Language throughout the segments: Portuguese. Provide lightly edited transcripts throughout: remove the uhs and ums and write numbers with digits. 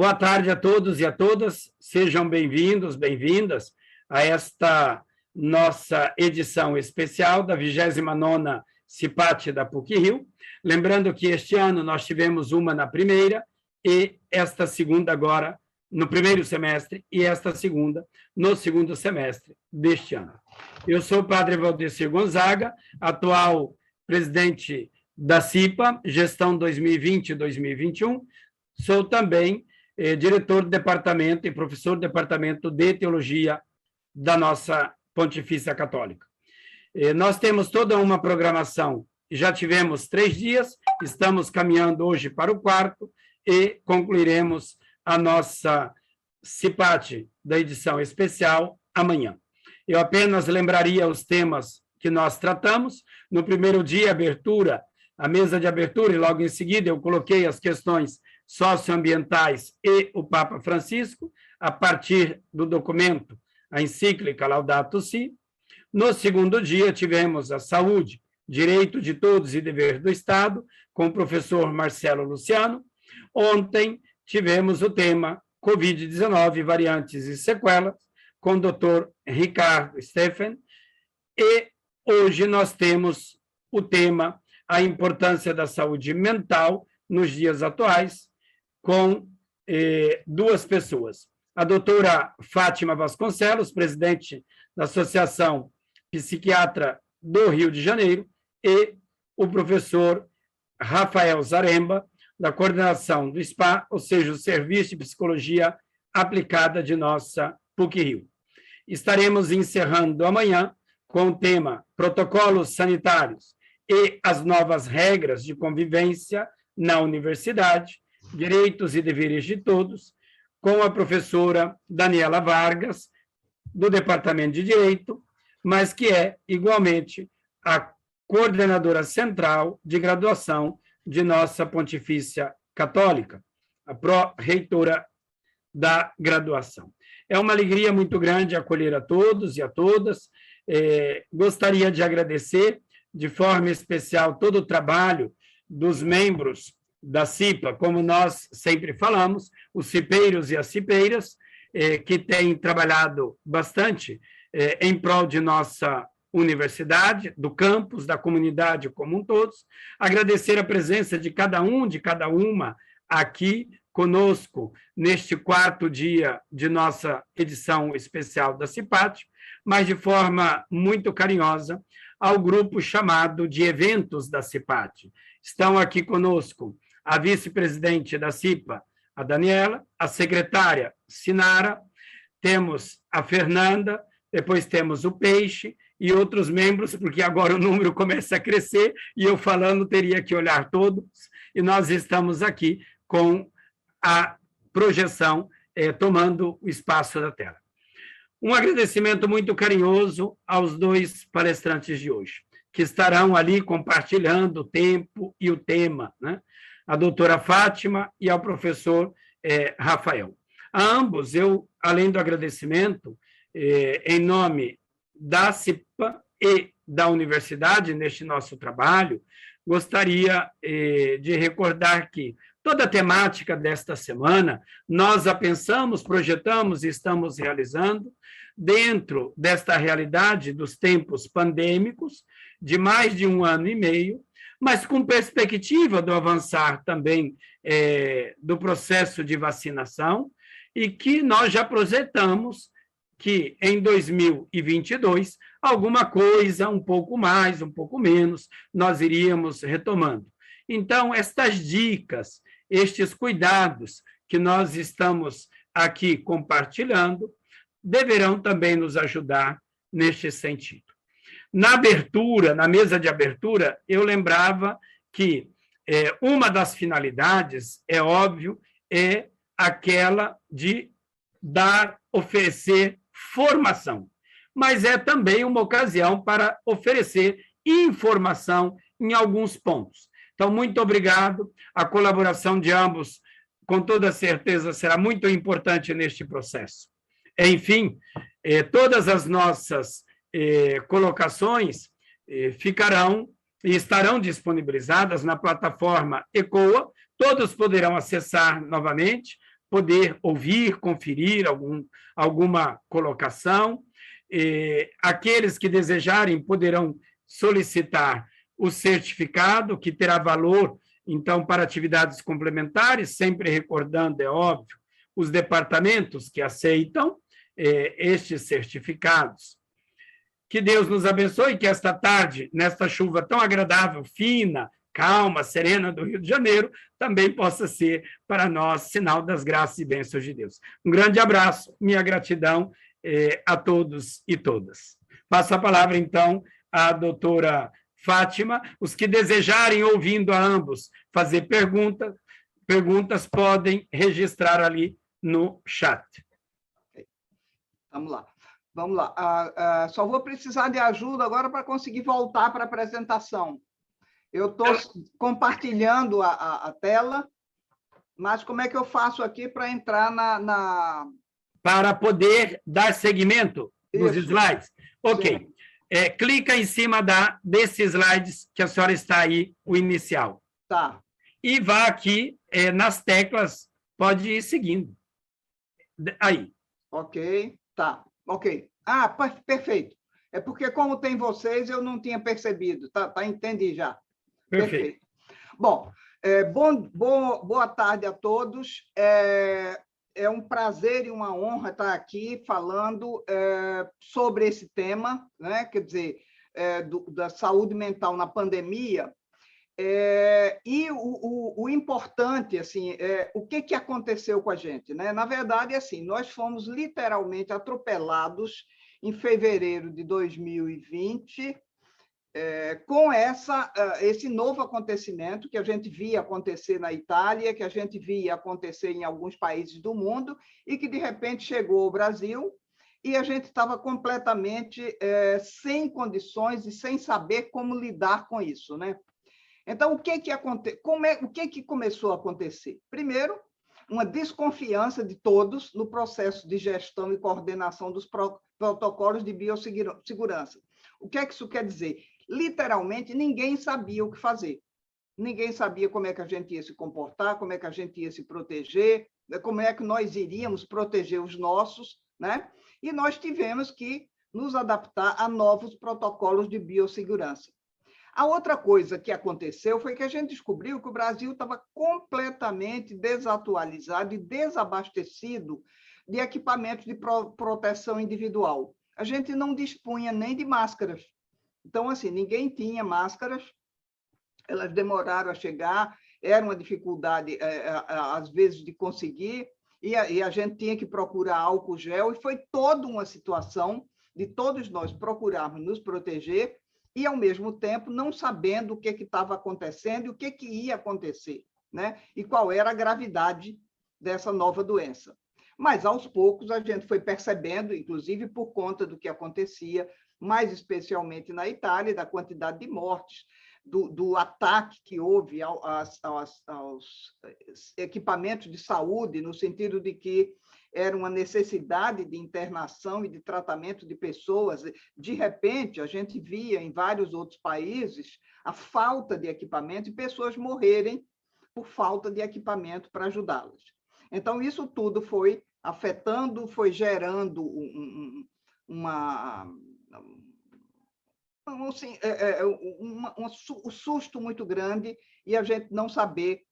Boa tarde a todos e a todas, sejam bem-vindos, bem-vindas a esta nossa edição especial da 29ª CIPAT da PUC-Rio. Lembrando que este ano nós tivemos uma na primeira e esta segunda agora no primeiro semestre e esta segunda no segundo semestre deste ano. Eu sou o padre Valdecir Gonzaga, atual presidente da CIPA, gestão 2020-2021, sou também diretor do departamento e professor do departamento de teologia da nossa Pontifícia Católica. Nós temos toda uma programação, já tivemos 3 dias, estamos caminhando hoje para o 4º e concluiremos a nossa CIPAT da edição especial amanhã. Eu apenas lembraria os temas que nós tratamos. No primeiro dia, abertura, a mesa de abertura, e logo em seguida eu coloquei as questões socioambientais e o Papa Francisco, a partir do documento, a encíclica Laudato Si. No segundo dia, tivemos a saúde, direito de todos e dever do Estado, com o professor Marcelo Luciano. Ontem, tivemos o tema Covid-19, variantes e sequelas, com o doutor Ricardo Steffen. E hoje nós temos o tema a importância da saúde mental nos dias atuais, com 2 pessoas. A doutora Fátima Vasconcelos, presidente da Associação Psiquiatra do Rio de Janeiro, e o professor Rafael Zaremba, da coordenação do SPA, ou seja, o Serviço de Psicologia Aplicada de nossa PUC-Rio. Estaremos encerrando amanhã com o tema Protocolos Sanitários e as novas regras de convivência na universidade, direitos e deveres de todos, com a professora Daniela Vargas, do Departamento de Direito, mas que é, igualmente, a coordenadora central de graduação de nossa Pontifícia Católica, a pró-reitora da graduação. É uma alegria muito grande acolher a todos e a todas. Gostaria de agradecer, de forma especial, todo o trabalho dos membros da CIPA, como nós sempre falamos, os cipeiros e as cipeiras, que têm trabalhado bastante em prol de nossa universidade, do campus, da comunidade como um todo. Agradecer a presença de cada um, de cada uma aqui conosco neste 4º dia de nossa edição especial da CIPAT, mas de forma muito carinhosa ao grupo chamado de eventos da CIPAT. Estão aqui conosco a vice-presidente da CIPA, a Daniela, a secretária Sinara, temos a Fernanda, depois temos o Peixe e outros membros, porque agora o número começa a crescer e eu falando teria que olhar todos, e nós estamos aqui com a projeção tomando o espaço da tela. Um agradecimento muito carinhoso aos 2 palestrantes de hoje, que estarão ali compartilhando o tempo e o tema, né? A doutora Fátima e ao professor Rafael. A ambos, eu, além do agradecimento, em nome da CIPA e da universidade, neste nosso trabalho, gostaria de recordar que toda a temática desta semana, nós a pensamos, projetamos e estamos realizando dentro desta realidade dos tempos pandêmicos, de mais de 1 ano e meio, mas com perspectiva do avançar também do processo de vacinação, e que nós já projetamos que em 2022, alguma coisa, um pouco mais, um pouco menos, nós iríamos retomando. Então, estas dicas, estes cuidados que nós estamos aqui compartilhando, deverão também nos ajudar neste sentido. Na abertura, na mesa de abertura, eu lembrava que uma das finalidades, é óbvio, é aquela de oferecer formação, mas é também uma ocasião para oferecer informação em alguns pontos. Então, muito obrigado. A colaboração de ambos, com toda certeza, será muito importante neste processo. Enfim, todas as nossas colocações ficarão e estarão disponibilizadas na plataforma ECOA. Todos poderão acessar novamente poder ouvir, conferir alguma colocação. Aqueles que desejarem poderão solicitar o certificado, que terá valor, então, para atividades complementares, sempre recordando, é óbvio, os departamentos que aceitam estes certificados. Que Deus nos abençoe, que esta tarde, nesta chuva tão agradável, fina, calma, serena do Rio de Janeiro, também possa ser para nós sinal das graças e bênçãos de Deus. Um grande abraço, minha gratidão a todos e todas. Passo a palavra, então, à doutora Fátima. Os que desejarem, ouvindo a ambos, fazer perguntas podem registrar ali no chat. Vamos lá. Vamos lá. Só vou precisar de ajuda agora para conseguir voltar para a apresentação. Eu estou compartilhando a tela, mas como é que eu faço aqui para entrar Para poder dar seguimento nos slides? Ok. Clica em cima desses slides que a senhora está aí, o inicial. Tá. E vá aqui nas teclas, pode ir seguindo. Aí. Ok, tá. Ok. Ah, perfeito. É porque, como tem vocês, eu não tinha percebido. Tá, entendi já. Perfeito. Bom, boa tarde a todos. É um prazer e uma honra estar aqui falando sobre esse tema, né? Quer dizer, da saúde mental na pandemia. E o importante, assim, o que aconteceu com a gente, né? Na verdade, assim, nós fomos literalmente atropelados em fevereiro de 2020 com esse novo acontecimento que a gente via acontecer na Itália, que a gente via acontecer em alguns países do mundo e que, de repente, chegou ao Brasil e a gente estava completamente sem condições e sem saber como lidar com isso, né? Então, o que começou a acontecer? Primeiro, uma desconfiança de todos no processo de gestão e coordenação dos protocolos de biossegurança. O que isso quer dizer? Literalmente, ninguém sabia o que fazer. Ninguém sabia como é que a gente ia se comportar, como é que a gente ia se proteger, como é que nós iríamos proteger os nossos, né? E nós tivemos que nos adaptar a novos protocolos de biossegurança. A outra coisa que aconteceu foi que a gente descobriu que o Brasil estava completamente desatualizado e desabastecido de equipamentos de proteção individual. A gente não dispunha nem de máscaras. Então, assim, ninguém tinha máscaras, elas demoraram a chegar, era uma dificuldade, às vezes, de conseguir, e a gente tinha que procurar álcool gel, e foi toda uma situação de todos nós procurarmos nos proteger, e, ao mesmo tempo, não sabendo o que estava acontecendo e o que ia acontecer, né? E qual era a gravidade dessa nova doença. Mas, aos poucos, a gente foi percebendo, inclusive por conta do que acontecia, mais especialmente na Itália, da quantidade de mortes, do ataque que houve aos equipamentos de saúde, no sentido de que era uma necessidade de internação e de tratamento de pessoas. De repente, a gente via em vários outros países a falta de equipamento e pessoas morrerem por falta de equipamento para ajudá-las. Então, isso tudo foi afetando, foi gerando um susto muito grande e a gente não saber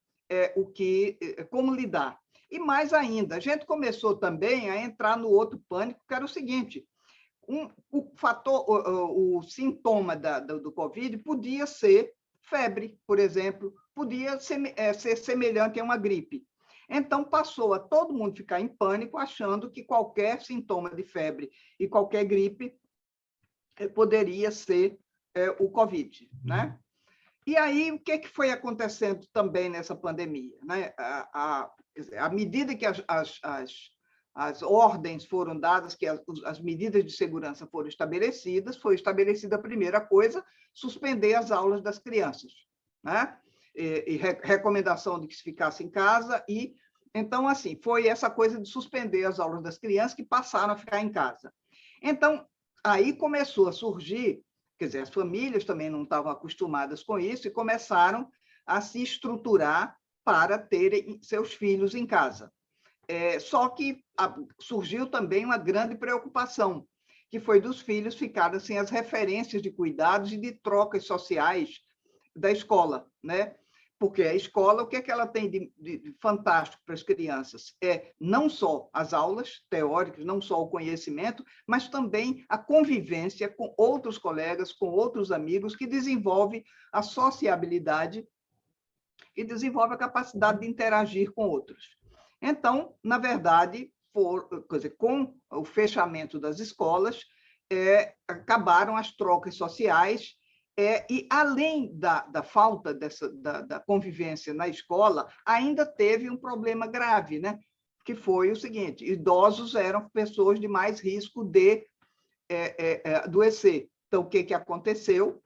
como lidar. E mais ainda, a gente começou também a entrar no outro pânico, que era o seguinte: o sintoma do Covid podia ser febre, por exemplo, podia ser semelhante a uma gripe. Então, passou a todo mundo ficar em pânico, achando que qualquer sintoma de febre e qualquer gripe poderia ser o Covid, né? E aí, o que foi acontecendo também nessa pandemia, né? À medida que as ordens foram dadas, que as medidas de segurança foram estabelecidas, foi estabelecida a primeira coisa, suspender as aulas das crianças, né? E recomendação de que se ficasse em casa, e então, assim, foi essa coisa de suspender as aulas das crianças que passaram a ficar em casa. Então, aí começou a surgir, quer dizer, as famílias também não estavam acostumadas com isso e começaram a se estruturar para terem seus filhos em casa. Só que surgiu também uma grande preocupação, que foi dos filhos ficarem sem as referências de cuidados e de trocas sociais da escola, né? Porque a escola, o que é que ela tem de fantástico para as crianças? Não só as aulas teóricas, não só o conhecimento, mas também a convivência com outros colegas, com outros amigos, que desenvolve a sociabilidade e desenvolve a capacidade de interagir com outros. Então, na verdade, com o fechamento das escolas, acabaram as trocas sociais, e além da falta da convivência na escola, ainda teve um problema grave, né? Que foi o seguinte: idosos eram pessoas de mais risco de adoecer. Então, o que aconteceu?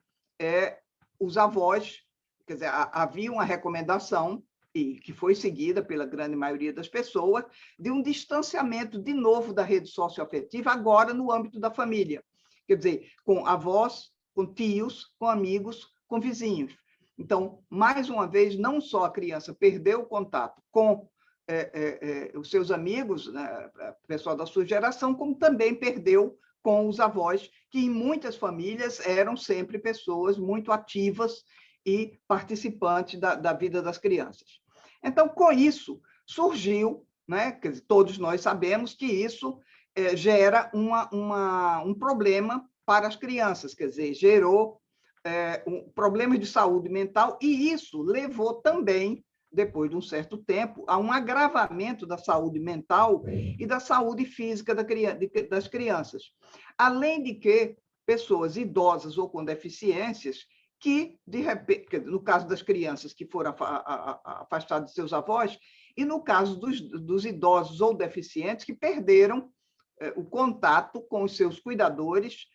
Os avós, quer dizer, havia uma recomendação, e que foi seguida pela grande maioria das pessoas, de um distanciamento, de novo, da rede socioafetiva, agora no âmbito da família. Quer dizer, com avós, com tios, com amigos, com vizinhos. Então, mais uma vez, não só a criança perdeu o contato com os seus amigos, né, pessoal da sua geração, como também perdeu com os avós, que em muitas famílias eram sempre pessoas muito ativas e participantes da vida das crianças. Então, com isso, surgiu, né, quer dizer, todos nós sabemos que isso gera um problema para as crianças, quer dizer, gerou problemas de saúde mental, e isso levou também, depois de um certo tempo, a um agravamento da saúde mental e da saúde física das crianças. Além de que pessoas idosas ou com deficiências que, de repente, no caso das crianças que foram afastadas de seus avós, e no caso dos idosos ou deficientes que perderam o contato com os seus cuidadores,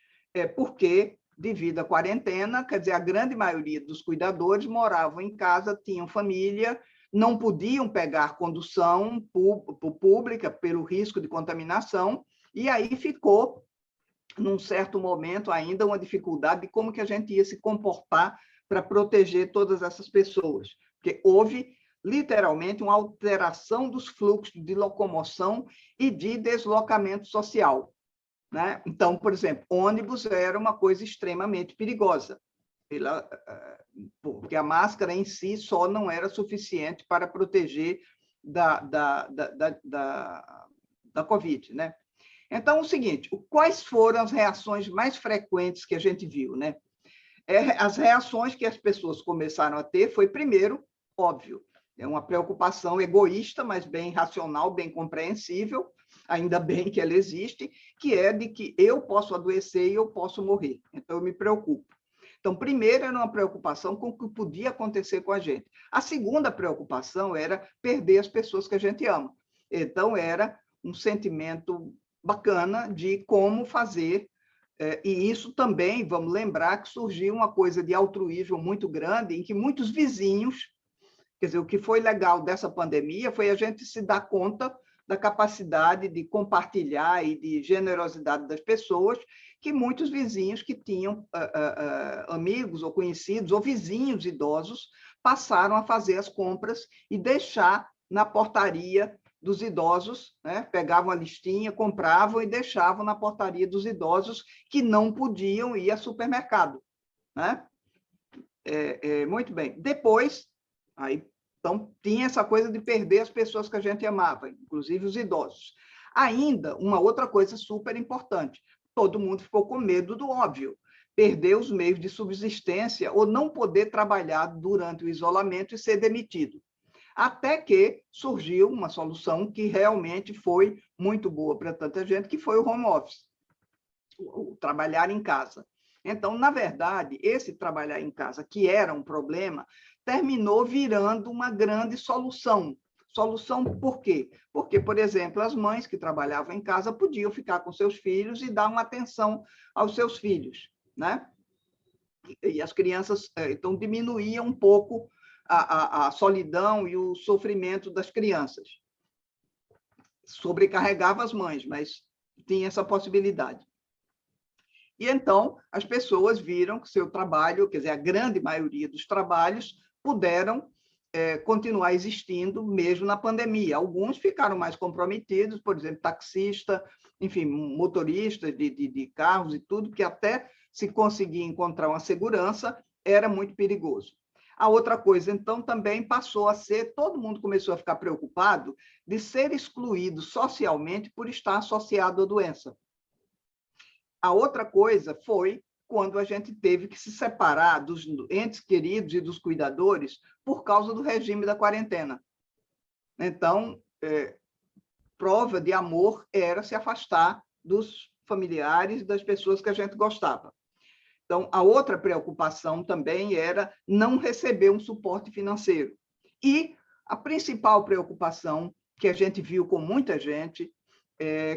porque, devido à quarentena, quer dizer, a grande maioria dos cuidadores moravam em casa, tinham família, não podiam pegar condução pública pelo risco de contaminação, e aí ficou, num certo momento, ainda uma dificuldade de como que a gente ia se comportar para proteger todas essas pessoas, porque houve, literalmente, uma alteração dos fluxos de locomoção e de deslocamento social, né? Então, por exemplo, ônibus era uma coisa extremamente perigosa, porque a máscara em si só não era suficiente para proteger da Covid, né? Então, é o seguinte: quais foram as reações mais frequentes que a gente viu, né? As reações que as pessoas começaram a ter foi, primeiro, óbvio, uma preocupação egoísta, mas bem racional, bem compreensível, ainda bem que ela existe, que é de que eu posso adoecer e eu posso morrer, então eu me preocupo. Então, primeiro, era uma preocupação com o que podia acontecer com a gente. A segunda preocupação era perder as pessoas que a gente ama. Então, era um sentimento bacana de como fazer, e isso também, vamos lembrar, que surgiu uma coisa de altruísmo muito grande, em que muitos vizinhos, quer dizer, o que foi legal dessa pandemia foi a gente se dar conta da capacidade de compartilhar e de generosidade das pessoas, que muitos vizinhos que tinham amigos ou conhecidos ou vizinhos idosos passaram a fazer as compras e deixar na portaria dos idosos, né? Pegavam a listinha, compravam e deixavam na portaria dos idosos que não podiam ir ao supermercado, né? Muito bem. Depois, aí, então, tinha essa coisa de perder as pessoas que a gente amava, inclusive os idosos. Ainda, uma outra coisa super importante: todo mundo ficou com medo do óbvio, perder os meios de subsistência ou não poder trabalhar durante o isolamento e ser demitido. Até que surgiu uma solução que realmente foi muito boa para tanta gente, que foi o home office, o trabalhar em casa. Então, na verdade, esse trabalhar em casa, que era um problema, terminou virando uma grande solução. Solução por quê? Porque, por exemplo, as mães que trabalhavam em casa podiam ficar com seus filhos e dar uma atenção aos seus filhos, né? E as crianças, então, diminuíam um pouco a solidão e o sofrimento das crianças. Sobrecarregava as mães, mas tinha essa possibilidade. E então as pessoas viram que seu trabalho, quer dizer, a grande maioria dos trabalhos, puderam continuar existindo mesmo na pandemia. Alguns ficaram mais comprometidos, por exemplo, taxista, enfim, motoristas de carros e tudo, que até se conseguir encontrar uma segurança, era muito perigoso. A outra coisa, então, também passou a ser, todo mundo começou a ficar preocupado de ser excluído socialmente por estar associado à doença. A outra coisa foi quando a gente teve que se separar dos entes queridos e dos cuidadores por causa do regime da quarentena. Então, prova de amor era se afastar dos familiares, das pessoas que a gente gostava. Então, a outra preocupação também era não receber um suporte financeiro. E a principal preocupação que a gente viu com muita gente,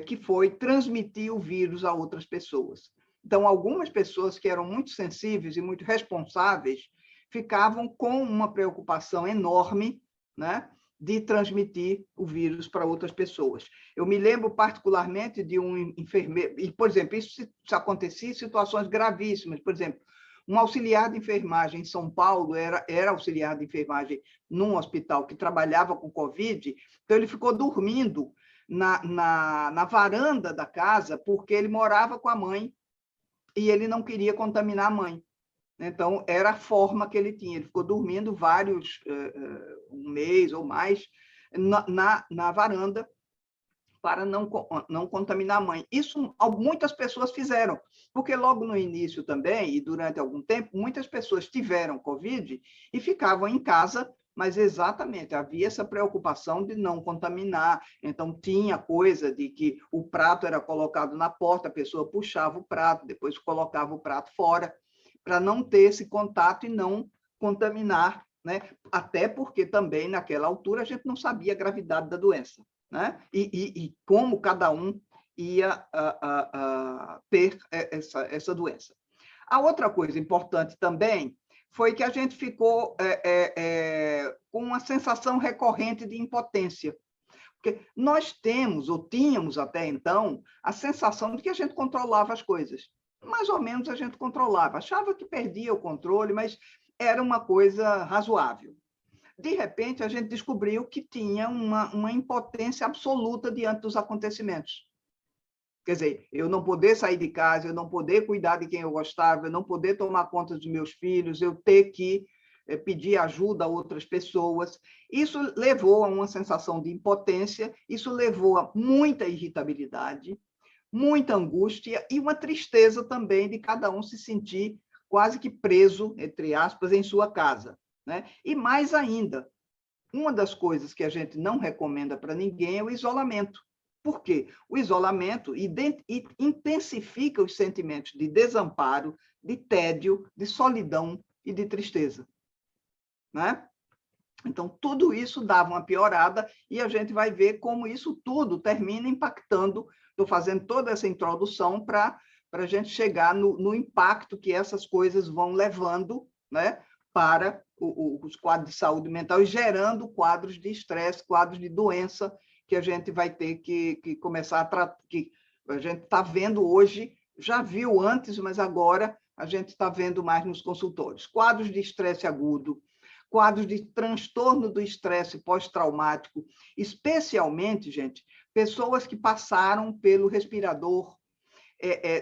que foi transmitir o vírus a outras pessoas. Então, algumas pessoas que eram muito sensíveis e muito responsáveis ficavam com uma preocupação enorme, né, de transmitir o vírus para outras pessoas. Eu me lembro particularmente de um enfermeiro, e, por exemplo, isso acontecia em situações gravíssimas. Por exemplo, um auxiliar de enfermagem em São Paulo era auxiliar de enfermagem num hospital que trabalhava com Covid, então ele ficou dormindo na varanda da casa porque ele morava com a mãe e ele não queria contaminar a mãe. Então, era a forma que ele tinha. Ele ficou dormindo um mês ou mais, na varanda, para não contaminar a mãe. Isso muitas pessoas fizeram, porque logo no início também, e durante algum tempo, muitas pessoas tiveram Covid e ficavam em casa, mas exatamente, havia essa preocupação de não contaminar. Então, tinha coisa de que o prato era colocado na porta, a pessoa puxava o prato, depois colocava o prato fora, para não ter esse contato e não contaminar, né? Até porque também, naquela altura, a gente não sabia a gravidade da doença, né? E como cada um ia ter essa doença. A outra coisa importante também foi que a gente ficou com uma sensação recorrente de impotência. Porque nós temos, ou tínhamos até então, a sensação de que a gente controlava as coisas. Mais ou menos a gente controlava. Achava que perdia o controle, mas era uma coisa razoável. De repente, a gente descobriu que tinha uma impotência absoluta diante dos acontecimentos. Quer dizer, eu não poder sair de casa, eu não poder cuidar de quem eu gostava, eu não poder tomar conta dos meus filhos, eu ter que pedir ajuda a outras pessoas. Isso levou a uma sensação de impotência, isso levou a muita irritabilidade, muita angústia e uma tristeza também de cada um se sentir quase que preso, entre aspas, em sua casa, né? E mais ainda, uma das coisas que a gente não recomenda para ninguém é o isolamento. Por quê? O isolamento intensifica os sentimentos de desamparo, de tédio, de solidão e de tristeza, né? Então, tudo isso dava uma piorada e a gente vai ver como isso tudo termina impactando. Estou fazendo toda essa introdução para a gente chegar no impacto que essas coisas vão levando, né, para os quadros de saúde mental e gerando quadros de estresse, quadros de doença que a gente vai ter que começar a tratar, que a gente está vendo hoje, já viu antes, mas agora a gente está vendo mais nos consultórios. Quadros de estresse agudo, quadros de transtorno do estresse pós-traumático, especialmente, gente, pessoas que passaram pelo respirador.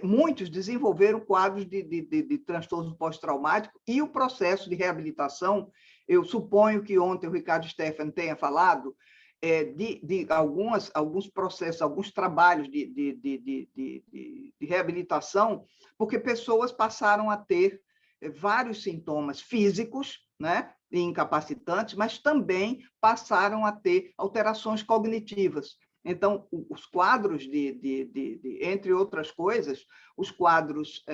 Muitos desenvolveram quadros de transtorno pós-traumático e o processo de reabilitação, eu suponho que ontem o Ricardo Stephan tenha falado, de alguns processos, alguns trabalhos de reabilitação, porque pessoas passaram a ter vários sintomas físicos, né, incapacitantes, mas também passaram a ter alterações cognitivas. Então, os quadros entre outras coisas, os quadros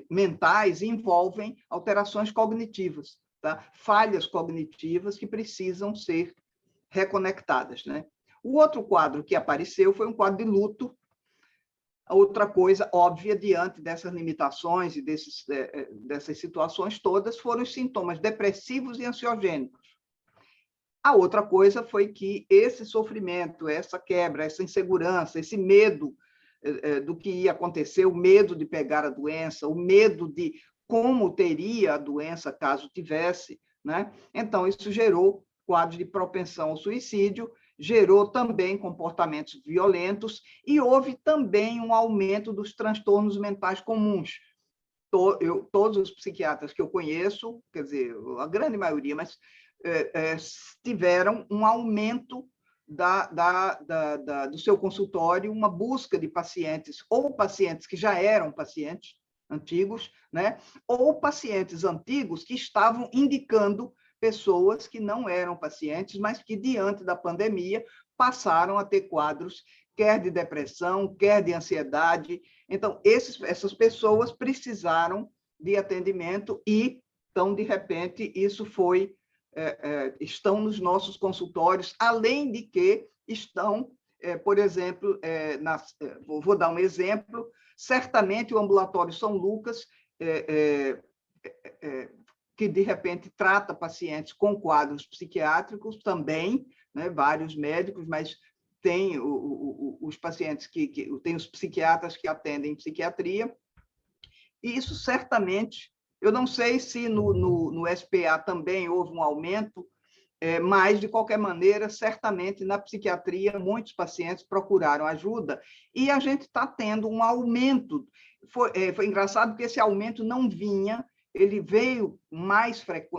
mentais envolvem alterações cognitivas, tá? Falhas cognitivas que precisam ser reconectadas, né? O outro quadro que apareceu foi um quadro de luto. A outra coisa óbvia, diante dessas limitações e dessas situações todas, foram os sintomas depressivos e ansiogênicos. A outra coisa foi que esse sofrimento, essa quebra, essa insegurança, esse medo do que ia acontecer, o medo de pegar a doença, o medo de como teria a doença caso tivesse, né? Então, isso gerou quadros de propensão ao suicídio, gerou também comportamentos violentos e houve também um aumento dos transtornos mentais comuns. Todos os psiquiatras que eu conheço, quer dizer, a grande maioria, mas tiveram um aumento do seu consultório, uma busca de pacientes, ou pacientes que já eram pacientes antigos, né? Ou pacientes antigos que estavam indicando pessoas que não eram pacientes, mas que, diante da pandemia, passaram a ter quadros, quer de depressão, quer de ansiedade. Então, essas pessoas precisaram de atendimento e, então, de repente, isso estão nos nossos consultórios, além de que estão, por exemplo, vou dar um exemplo, certamente o ambulatório São Lucas, que, de repente, trata pacientes com quadros psiquiátricos também, né, vários médicos, mas tem os pacientes tem os psiquiatras que atendem psiquiatria, e isso certamente, eu não sei se no SPA também houve um aumento, mas, de qualquer maneira, certamente, na psiquiatria, muitos pacientes procuraram ajuda e a gente está tendo um aumento. Foi engraçado porque esse aumento não vinha, ele veio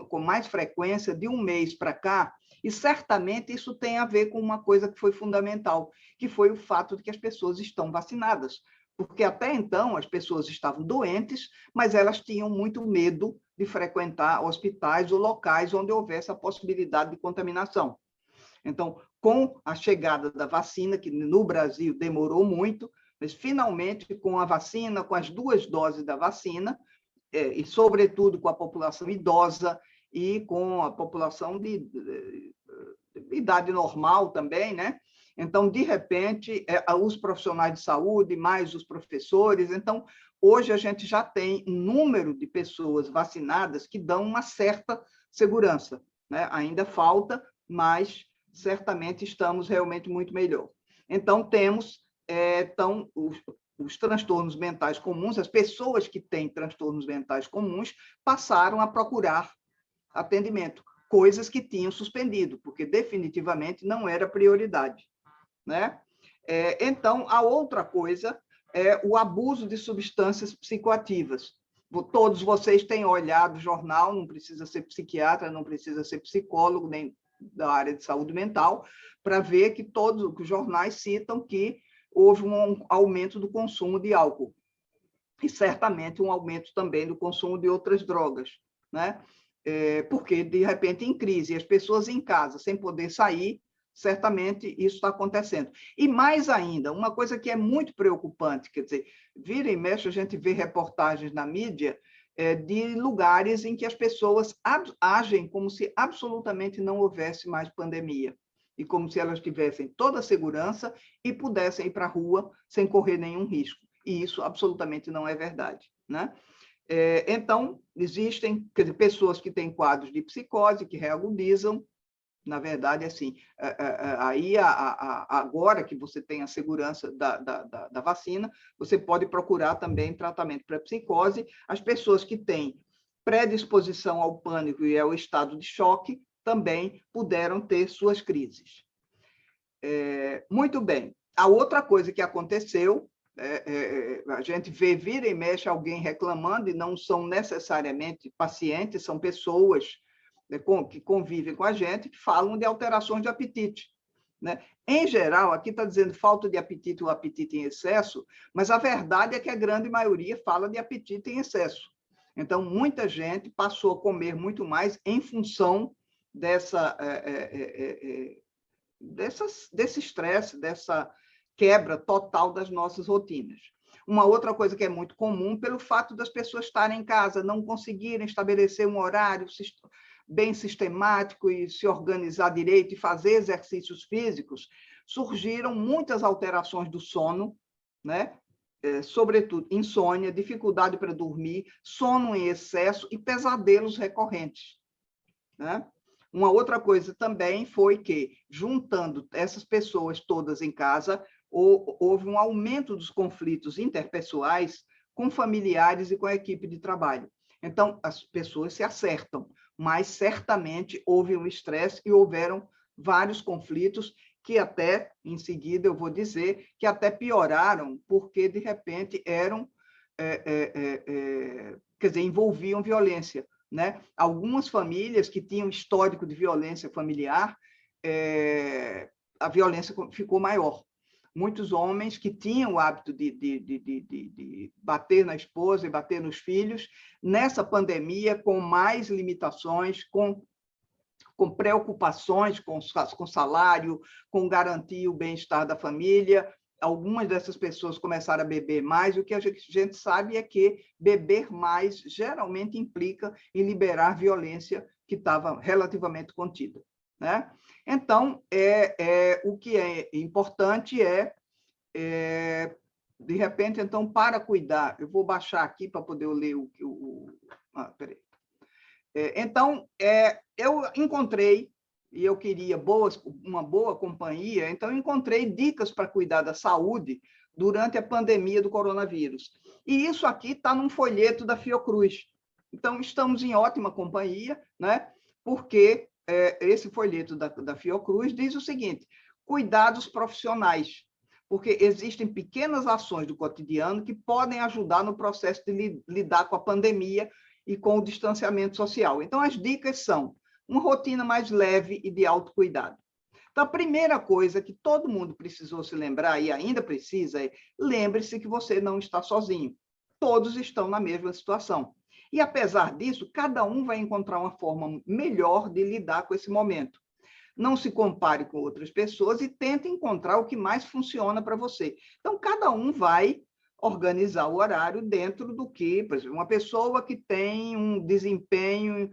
com mais frequência de um mês para cá, e certamente isso tem a ver com uma coisa que foi fundamental, que foi o fato de que as pessoas estão vacinadas. Porque até então as pessoas estavam doentes, mas elas tinham muito medo de frequentar hospitais ou locais onde houvesse a possibilidade de contaminação. Então, com a chegada da vacina, que no Brasil demorou muito, mas finalmente com a vacina, com as 2 doses da vacina, e sobretudo com a população idosa e com a população de idade normal também, né? Então, de repente, os profissionais de saúde, mais os professores. Então, hoje a gente já tem um número de pessoas vacinadas que dão uma certa segurança, né? Ainda falta, mas certamente estamos realmente muito melhor. Então, temos os transtornos mentais comuns, as pessoas que têm transtornos mentais comuns passaram a procurar atendimento, coisas que tinham suspendido, porque definitivamente não era prioridade, né? Então, a outra coisa é o abuso de substâncias psicoativas. Todos vocês têm olhado o jornal, não precisa ser psiquiatra, não precisa ser psicólogo, nem da área de saúde mental, para ver que todos os jornais citam que houve um aumento do consumo de álcool e certamente um aumento também do consumo de outras drogas, né? Porque, de repente, em crise, as pessoas em casa, sem poder sair, certamente isso está acontecendo. E mais ainda, uma coisa que é muito preocupante, quer dizer, vira e mexe, a gente vê reportagens na mídia de lugares em que as pessoas agem como se absolutamente não houvesse mais pandemia, e como se elas tivessem toda a segurança e pudessem ir para a rua sem correr nenhum risco. E isso absolutamente não é verdade, né? Então, existem, quer dizer, pessoas que têm quadros de psicose, que reagudizam. Na verdade, assim, aí agora que você tem a segurança da vacina, você pode procurar também tratamento para psicose. As pessoas que têm predisposição ao pânico e ao estado de choque também puderam ter suas crises. Muito bem. A outra coisa que aconteceu, a gente vira e mexe alguém reclamando, e não são necessariamente pacientes, são pessoas que convivem com a gente, que falam de alterações de apetite, né? Em geral, aqui está dizendo falta de apetite ou apetite em excesso, mas a verdade é que a grande maioria fala de apetite em excesso. Então, muita gente passou a comer muito mais em função desse estresse, dessa quebra total das nossas rotinas. Uma outra coisa que é muito comum, pelo fato das pessoas estarem em casa, não conseguirem estabelecer um horário bem sistemático e se organizar direito e fazer exercícios físicos, surgiram muitas alterações do sono, né? Sobretudo insônia, dificuldade para dormir, sono em excesso e pesadelos recorrentes, né? Uma outra coisa também foi que, juntando essas pessoas todas em casa, houve um aumento dos conflitos interpessoais com familiares e com a equipe de trabalho. Então, as pessoas se acertam. mas certamente houve um estresse e houveram vários conflitos que até, em seguida, eu vou dizer, que até pioraram, porque, de repente, eram, quer dizer, envolviam violência, né? Algumas famílias que tinham histórico de violência familiar, a violência ficou maior. Muitos homens que tinham o hábito de bater na esposa e bater nos filhos, nessa pandemia, com mais limitações, com preocupações com salário, com garantir o bem-estar da família. Algumas dessas pessoas começaram a beber mais. O que a gente sabe é que beber mais geralmente implica em liberar violência que estava relativamente contida, né? Então, o que é importante de repente, então, para cuidar, eu vou baixar aqui para poder ler peraí. Então, eu encontrei, e eu queria uma boa companhia, então encontrei dicas para cuidar da saúde durante a pandemia do coronavírus. E isso aqui está num folheto da Fiocruz. Então, estamos em ótima companhia, né? Porque esse folheto da Fiocruz diz o seguinte: cuidados profissionais, porque existem pequenas ações do cotidiano que podem ajudar no processo de lidar com a pandemia e com o distanciamento social. Então, as dicas são uma rotina mais leve e de autocuidado. Então, a primeira coisa que todo mundo precisou se lembrar, e ainda precisa, é lembre-se que você não está sozinho. Todos estão na mesma situação. E, apesar disso, cada um vai encontrar uma forma melhor de lidar com esse momento. Não se compare com outras pessoas e tente encontrar o que mais funciona para você. Então, cada um vai organizar o horário dentro do que, por exemplo, uma pessoa que tem um desempenho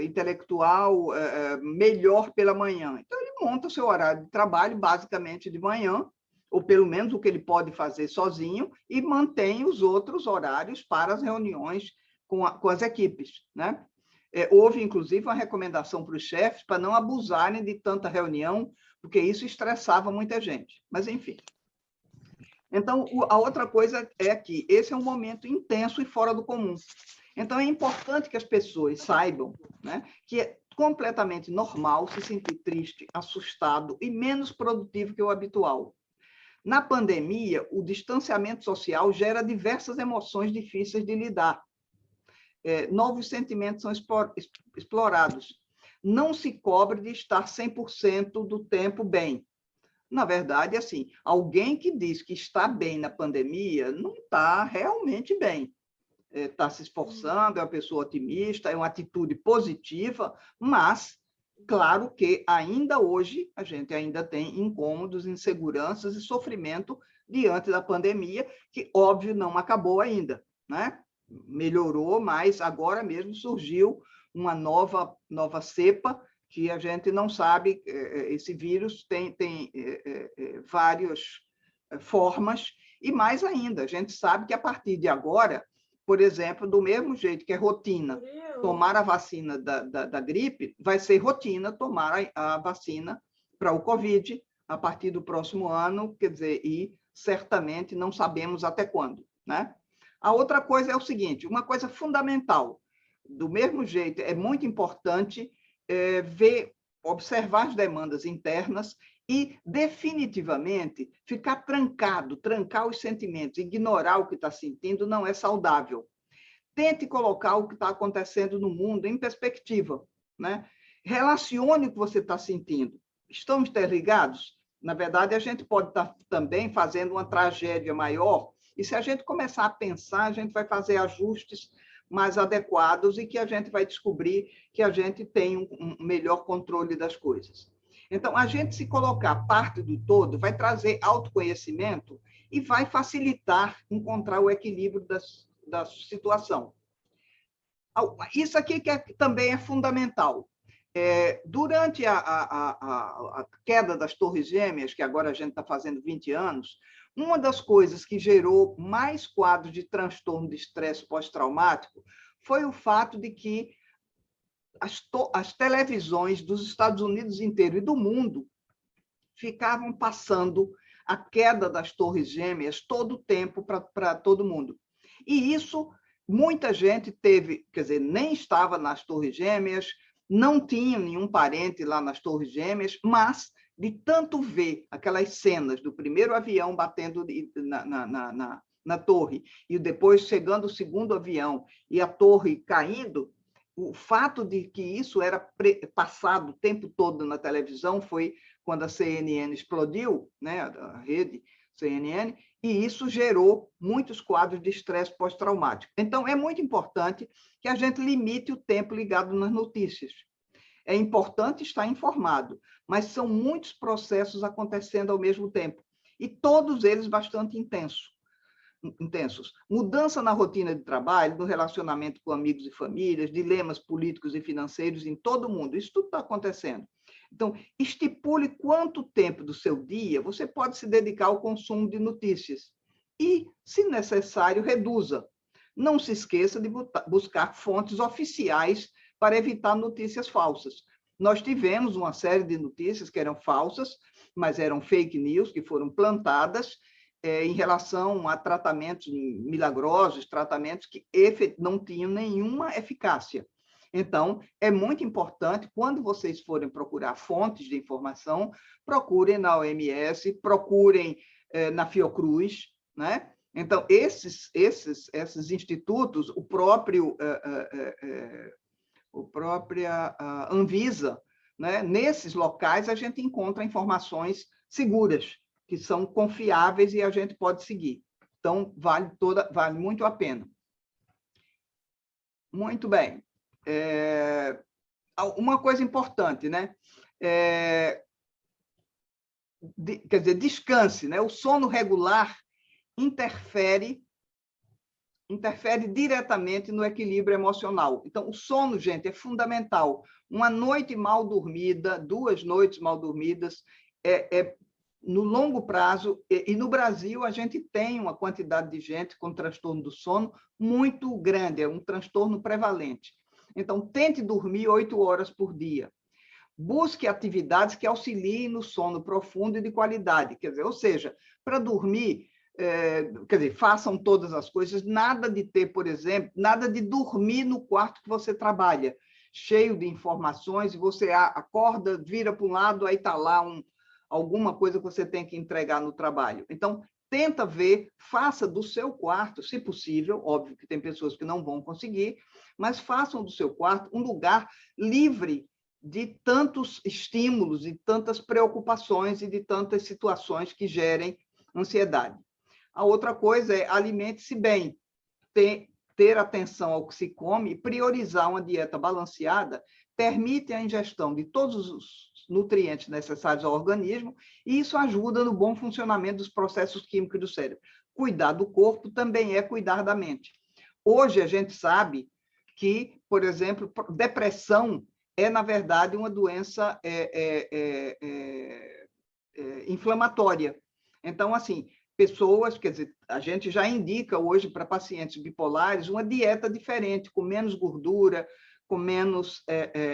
intelectual melhor pela manhã. Então, ele monta o seu horário de trabalho basicamente de manhã, ou pelo menos o que ele pode fazer sozinho, e mantém os outros horários para as reuniões com as equipes, né? Houve, inclusive, uma recomendação para os chefes para não abusarem de tanta reunião, porque isso estressava muita gente. Mas, enfim. Então, a outra coisa é que esse é um momento intenso e fora do comum. Então, é importante que as pessoas saibam, né, que é completamente normal se sentir triste, assustado e menos produtivo que o habitual. Na pandemia, o distanciamento social gera diversas emoções difíceis de lidar. Novos sentimentos são explorados. Não se cobre de estar 100% do tempo bem. Na verdade, assim, alguém que diz que está bem na pandemia não está realmente bem. Está se esforçando, é uma pessoa otimista, é uma atitude positiva, mas, claro que ainda hoje a gente ainda tem incômodos, inseguranças e sofrimento diante da pandemia, que, óbvio, não acabou ainda, né? Melhorou, mas agora mesmo surgiu uma nova cepa que a gente não sabe, esse vírus tem várias formas, e mais ainda, a gente sabe que a partir de agora, por exemplo, do mesmo jeito que é rotina tomar a vacina da gripe, vai ser rotina tomar a vacina para o Covid a partir do próximo ano, quer dizer, e certamente não sabemos até quando, né? A outra coisa é o seguinte, uma coisa fundamental, do mesmo jeito, é muito importante observar as demandas internas e, definitivamente, ficar trancar os sentimentos, ignorar o que está sentindo não é saudável. Tente colocar o que está acontecendo no mundo em perspectiva, né? Relacione o que você está sentindo. Estamos interligados? Na verdade, a gente pode estar também fazendo uma tragédia maior, e se a gente começar a pensar, a gente vai fazer ajustes mais adequados e que a gente vai descobrir que a gente tem um melhor controle das coisas. Então, a gente se colocar parte do todo vai trazer autoconhecimento e vai facilitar encontrar o equilíbrio da situação. Isso aqui que também é fundamental. Durante a queda das Torres Gêmeas, que agora a gente está fazendo 20 anos, uma das coisas que gerou mais quadros de transtorno de estresse pós-traumático foi o fato de que as televisões dos Estados Unidos inteiro e do mundo ficavam passando a queda das Torres Gêmeas todo o tempo para todo mundo. E isso muita gente teve, quer dizer, nem estava nas Torres Gêmeas, não tinha nenhum parente lá nas Torres Gêmeas, mas de tanto ver aquelas cenas do primeiro avião batendo na torre e depois chegando o segundo avião e a torre caindo, o fato de que isso era passado o tempo todo na televisão foi quando a CNN explodiu, né, a rede CNN, e isso gerou muitos quadros de estresse pós-traumático. Então, é muito importante que a gente limite o tempo ligado nas notícias. É importante estar informado, mas são muitos processos acontecendo ao mesmo tempo, e todos eles bastante intensos. Mudança na rotina de trabalho, no relacionamento com amigos e famílias, dilemas políticos e financeiros em todo o mundo. Isso tudo está acontecendo. Então, estipule quanto tempo do seu dia você pode se dedicar ao consumo de notícias e, se necessário, reduza. Não se esqueça de buscar fontes oficiais para evitar notícias falsas. Nós tivemos uma série de notícias que eram falsas, mas eram fake news, que foram plantadas em relação a tratamentos milagrosos, tratamentos que não tinham nenhuma eficácia. Então, é muito importante, quando vocês forem procurar fontes de informação, procurem na OMS, procurem na Fiocruz, né? Então, esses institutos, o própria Anvisa, né? Nesses locais a gente encontra informações seguras, que são confiáveis e a gente pode seguir. Então, vale muito a pena. Muito bem. Uma coisa importante, né? Quer dizer, descanse, né? O sono regular interfere diretamente no equilíbrio emocional. Então, o sono, gente, é fundamental. Uma noite mal dormida, 2 noites mal dormidas, no longo prazo, e no Brasil a gente tem uma quantidade de gente com transtorno do sono muito grande, é um transtorno prevalente. Então, tente dormir 8 horas por dia. Busque atividades que auxiliem no sono profundo e de qualidade, quer dizer, ou seja, para dormir, quer dizer, façam todas as coisas, nada de ter, por exemplo, nada de dormir no quarto que você trabalha, cheio de informações, e você acorda, vira para um lado, aí está lá alguma coisa que você tem que entregar no trabalho. Então, tenta ver, faça do seu quarto, se possível, óbvio que tem pessoas que não vão conseguir, mas façam do seu quarto um lugar livre de tantos estímulos, de tantas preocupações e de tantas situações que gerem ansiedade. A outra coisa é alimente-se bem, ter atenção ao que se come, priorizar uma dieta balanceada, permite a ingestão de todos os nutrientes necessários ao organismo, e isso ajuda no bom funcionamento dos processos químicos do cérebro. Cuidar do corpo também é cuidar da mente. Hoje a gente sabe que, por exemplo, depressão é, na verdade, uma doença inflamatória. Então, assim, pessoas, quer dizer, a gente já indica hoje para pacientes bipolares uma dieta diferente, com menos gordura, com menos,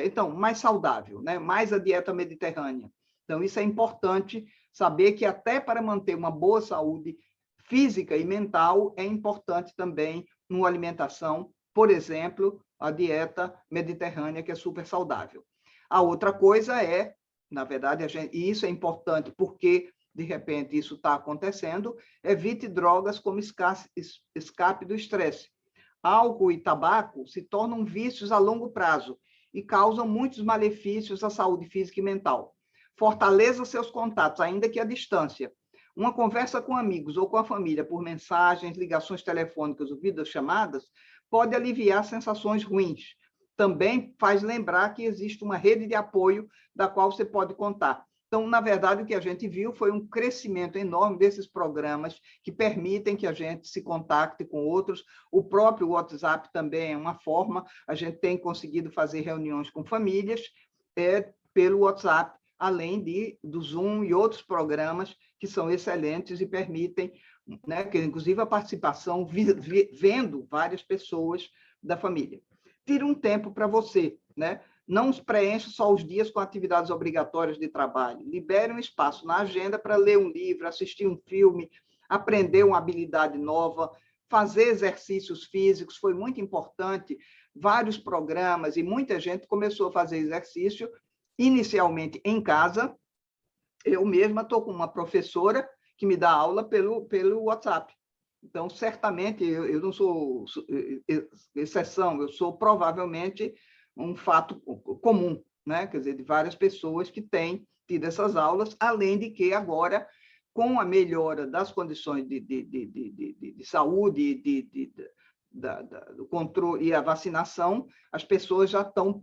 então, mais saudável, né? Mais a dieta mediterrânea. Então, isso é importante saber que até para manter uma boa saúde física e mental é importante também uma alimentação, por exemplo, a dieta mediterrânea, que é super saudável. A outra coisa é, na verdade, e isso é importante porque, de repente, isso está acontecendo, evite drogas como escape do estresse. Álcool e tabaco se tornam vícios a longo prazo e causam muitos malefícios à saúde física e mental. Fortaleça seus contatos, ainda que à distância. Uma conversa com amigos ou com a família por mensagens, ligações telefônicas ou videochamadas pode aliviar sensações ruins. Também faz lembrar que existe uma rede de apoio da qual você pode contar. Então, na verdade, o que a gente viu foi um crescimento enorme desses programas que permitem que a gente se contacte com outros. O próprio WhatsApp também é uma forma, a gente tem conseguido fazer reuniões com famílias pelo WhatsApp, além do Zoom e outros programas que são excelentes e permitem, né, que, inclusive, a participação vendo várias pessoas da família. Tire um tempo para você, né? Não preencha só os dias com atividades obrigatórias de trabalho. Libere um espaço na agenda para ler um livro, assistir um filme, aprender uma habilidade nova, fazer exercícios físicos foi muito importante, vários programas, e muita gente começou a fazer exercício, inicialmente em casa. Eu mesma estou com uma professora que me dá aula pelo WhatsApp. Então, certamente, eu não sou exceção, eu sou provavelmente um fato comum, né? Quer dizer, de várias pessoas que têm tido essas aulas, além de que agora, com a melhora das condições de saúde, do controle e a vacinação, as pessoas já estão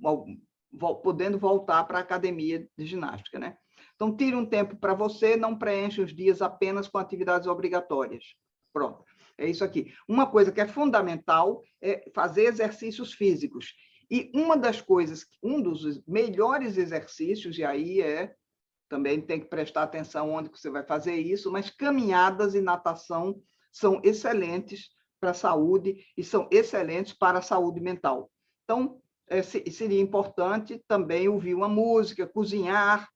podendo voltar para a academia de ginástica, né? Então, tire um tempo para você, não preencha os dias apenas com atividades obrigatórias. Pronto, é isso aqui. Uma coisa que é fundamental é fazer exercícios físicos. E uma das coisas, um dos melhores exercícios, e aí também tem que prestar atenção onde você vai fazer isso, mas caminhadas e natação são excelentes para a saúde e são excelentes para a saúde mental. Então, seria importante também ouvir uma música, cozinhar,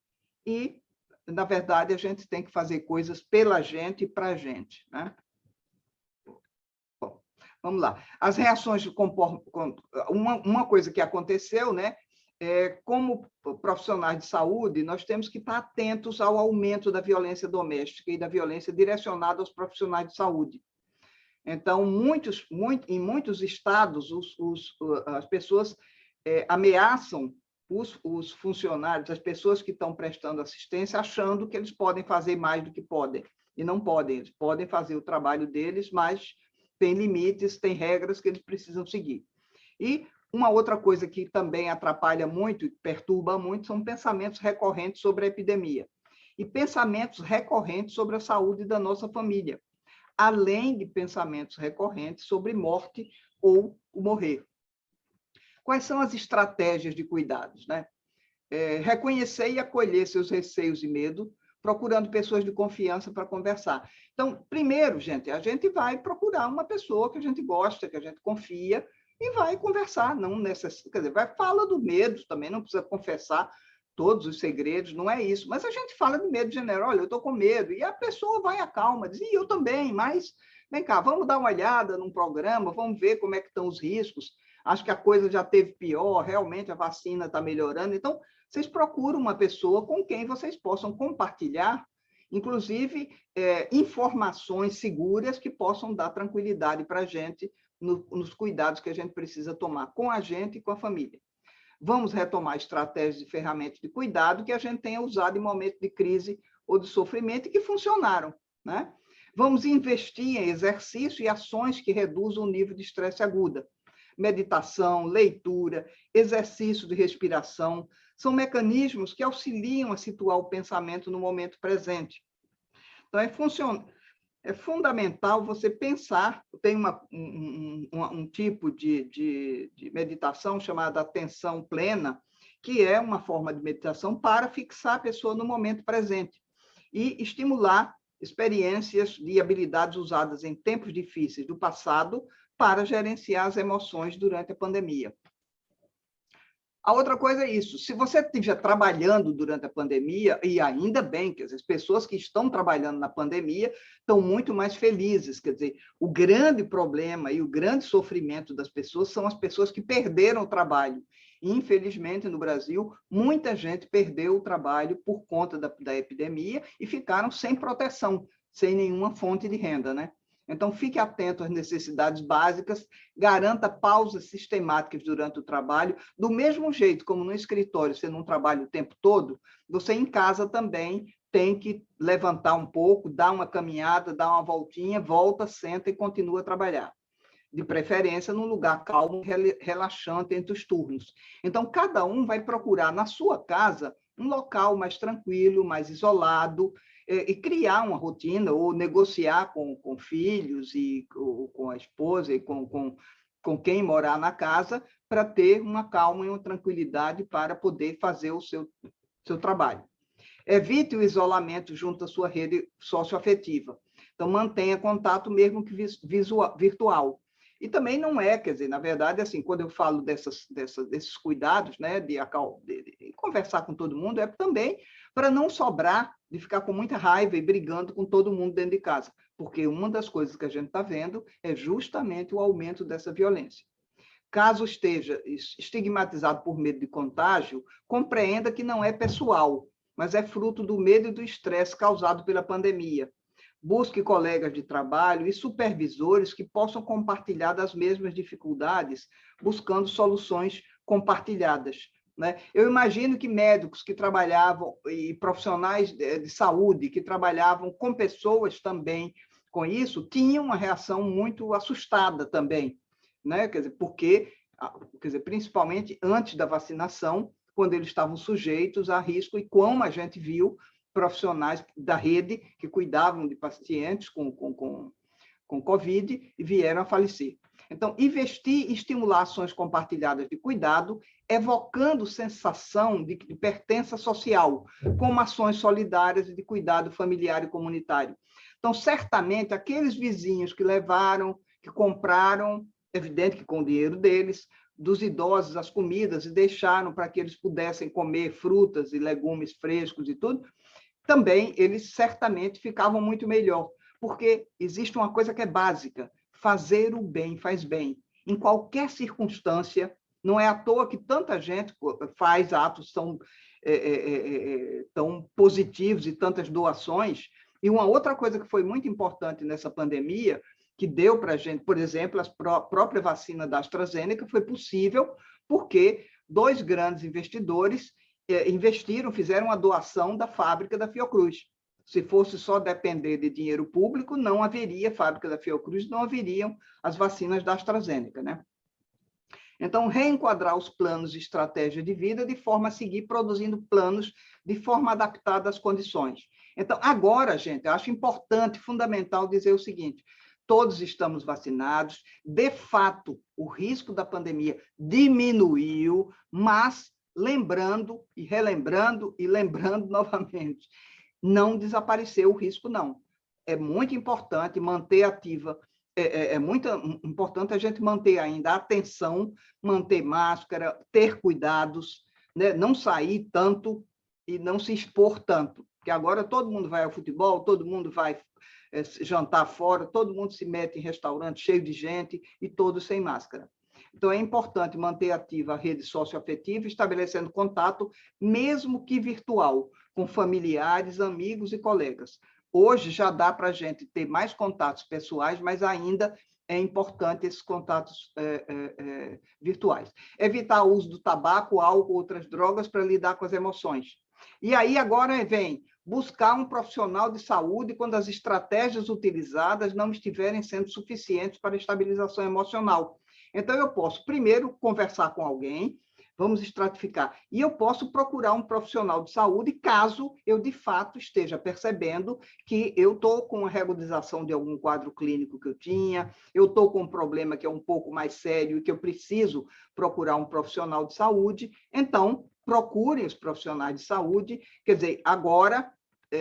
e, na verdade, a gente tem que fazer coisas pela gente e para a gente, né? Bom, vamos lá. As reações de comportamento... Uma coisa que aconteceu, né? Como profissionais de saúde, nós temos que estar atentos ao aumento da violência doméstica e da violência direcionada aos profissionais de saúde. Então, em muitos estados, as pessoas ameaçam os funcionários, as pessoas que estão prestando assistência, achando que eles podem fazer mais do que podem. E não podem. Eles podem fazer o trabalho deles, mas tem limites, tem regras que eles precisam seguir. E uma outra coisa que também atrapalha muito e perturba muito são pensamentos recorrentes sobre a epidemia. E pensamentos recorrentes sobre a saúde da nossa família, além de pensamentos recorrentes sobre morte ou o morrer. Quais são as estratégias de cuidados, né? Reconhecer e acolher seus receios e medo, procurando pessoas de confiança para conversar. Então, primeiro, gente, a gente vai procurar uma pessoa que a gente gosta, que a gente confia, e vai conversar. Não quer dizer, fala do medo também, não precisa confessar todos os segredos, não é isso. Mas a gente fala do medo general, olha, eu estou com medo, e a pessoa vai acalma, diz, e eu também, mas vem cá, vamos dar uma olhada num programa, vamos ver como é que estão os riscos. Acho que a coisa já teve pior, realmente a vacina está melhorando. Então, vocês procuram uma pessoa com quem vocês possam compartilhar, inclusive, informações seguras que possam dar tranquilidade para a gente nos cuidados que a gente precisa tomar com a gente e com a família. Vamos retomar estratégias e ferramentas de cuidado que a gente tenha usado em momentos de crise ou de sofrimento e que funcionaram, né? Vamos investir em exercício e ações que reduzam o nível de estresse agudo. Meditação, leitura, exercício de respiração, são mecanismos que auxiliam a situar o pensamento no momento presente. Então, é fundamental você pensar, tem um tipo de meditação chamada atenção plena, que é uma forma de meditação para fixar a pessoa no momento presente e estimular experiências e habilidades usadas em tempos difíceis do passado para gerenciar as emoções durante a pandemia. A outra coisa é isso, se você estiver trabalhando durante a pandemia, e ainda bem que as pessoas que estão trabalhando na pandemia estão muito mais felizes, quer dizer, o grande problema e o grande sofrimento das pessoas são as pessoas que perderam o trabalho. E, infelizmente, no Brasil, muita gente perdeu o trabalho por conta da epidemia e ficaram sem proteção, sem nenhuma fonte de renda, né? Então, fique atento às necessidades básicas, garanta pausas sistemáticas durante o trabalho, do mesmo jeito como no escritório você não trabalha o tempo todo, você em casa também tem que levantar um pouco, dar uma caminhada, dar uma voltinha, volta, senta e continua a trabalhar. De preferência, num lugar calmo, relaxante entre os turnos. Então, cada um vai procurar na sua casa um local mais tranquilo, mais isolado, e criar uma rotina, ou negociar com filhos, ou com a esposa, e com quem morar na casa, para ter uma calma e uma tranquilidade para poder fazer o seu trabalho. Evite o isolamento junto à sua rede socioafetiva. Então, mantenha contato mesmo que virtual. E também não quer dizer, na verdade, assim, quando eu falo desses cuidados, né, de conversar com todo mundo, é também para não sobrar de ficar com muita raiva e brigando com todo mundo dentro de casa, porque uma das coisas que a gente está vendo é justamente o aumento dessa violência. Caso esteja estigmatizado por medo de contágio, compreenda que não é pessoal, mas é fruto do medo e do estresse causado pela pandemia. Busque colegas de trabalho e supervisores que possam compartilhar das mesmas dificuldades, buscando soluções compartilhadas, né? Eu imagino que médicos que trabalhavam e profissionais de saúde que trabalhavam com pessoas também com isso tinham uma reação muito assustada também, né? Quer dizer, principalmente antes da vacinação, quando eles estavam sujeitos a risco, e como a gente viu profissionais da rede que cuidavam de pacientes com Covid e vieram a falecer. Então, investir em estimular ações compartilhadas de cuidado, evocando sensação de pertença social, como ações solidárias de cuidado familiar e comunitário. Então, certamente, aqueles vizinhos que levaram, que compraram, evidente que com o dinheiro deles, dos idosos as comidas e deixaram para que eles pudessem comer frutas e legumes frescos e tudo, também eles certamente ficavam muito melhor, porque existe uma coisa que é básica: fazer o bem faz bem. Em qualquer circunstância, não é à toa que tanta gente faz atos tão positivos e tantas doações. E uma outra coisa que foi muito importante nessa pandemia, que deu para a gente, por exemplo, a própria vacina da AstraZeneca, foi possível porque 2 grandes investidores investiram, fizeram a doação da fábrica da Fiocruz. Se fosse só depender de dinheiro público, não haveria fábrica da Fiocruz, não haveriam as vacinas da AstraZeneca, né? Então, reenquadrar os planos de estratégia de vida de forma a seguir produzindo planos de forma adaptada às condições. Então, agora, gente, eu acho importante, fundamental dizer o seguinte: todos estamos vacinados, de fato, o risco da pandemia diminuiu, mas lembrando e relembrando e lembrando novamente, não desapareceu o risco, não. É muito importante manter ativa, é muito importante a gente manter ainda a atenção, manter máscara, ter cuidados, né? Não sair tanto e não se expor tanto, porque agora todo mundo vai ao futebol, todo mundo vai jantar fora, todo mundo se mete em restaurante cheio de gente e todos sem máscara. Então, é importante manter ativa a rede socioafetiva, estabelecendo contato, mesmo que virtual, com familiares, amigos e colegas. Hoje já dá para a gente ter mais contatos pessoais, mas ainda é importante esses contatos virtuais. Evitar o uso do tabaco, álcool, outras drogas para lidar com as emoções. E aí agora vem buscar um profissional de saúde quando as estratégias utilizadas não estiverem sendo suficientes para a estabilização emocional. Então, eu posso, primeiro, conversar com alguém, vamos estratificar, e eu posso procurar um profissional de saúde caso eu, de fato, esteja percebendo que eu estou com a regularização de algum quadro clínico que eu tinha, eu estou com um problema que é um pouco mais sério e que eu preciso procurar um profissional de saúde. Então, procurem os profissionais de saúde. Quer dizer, agora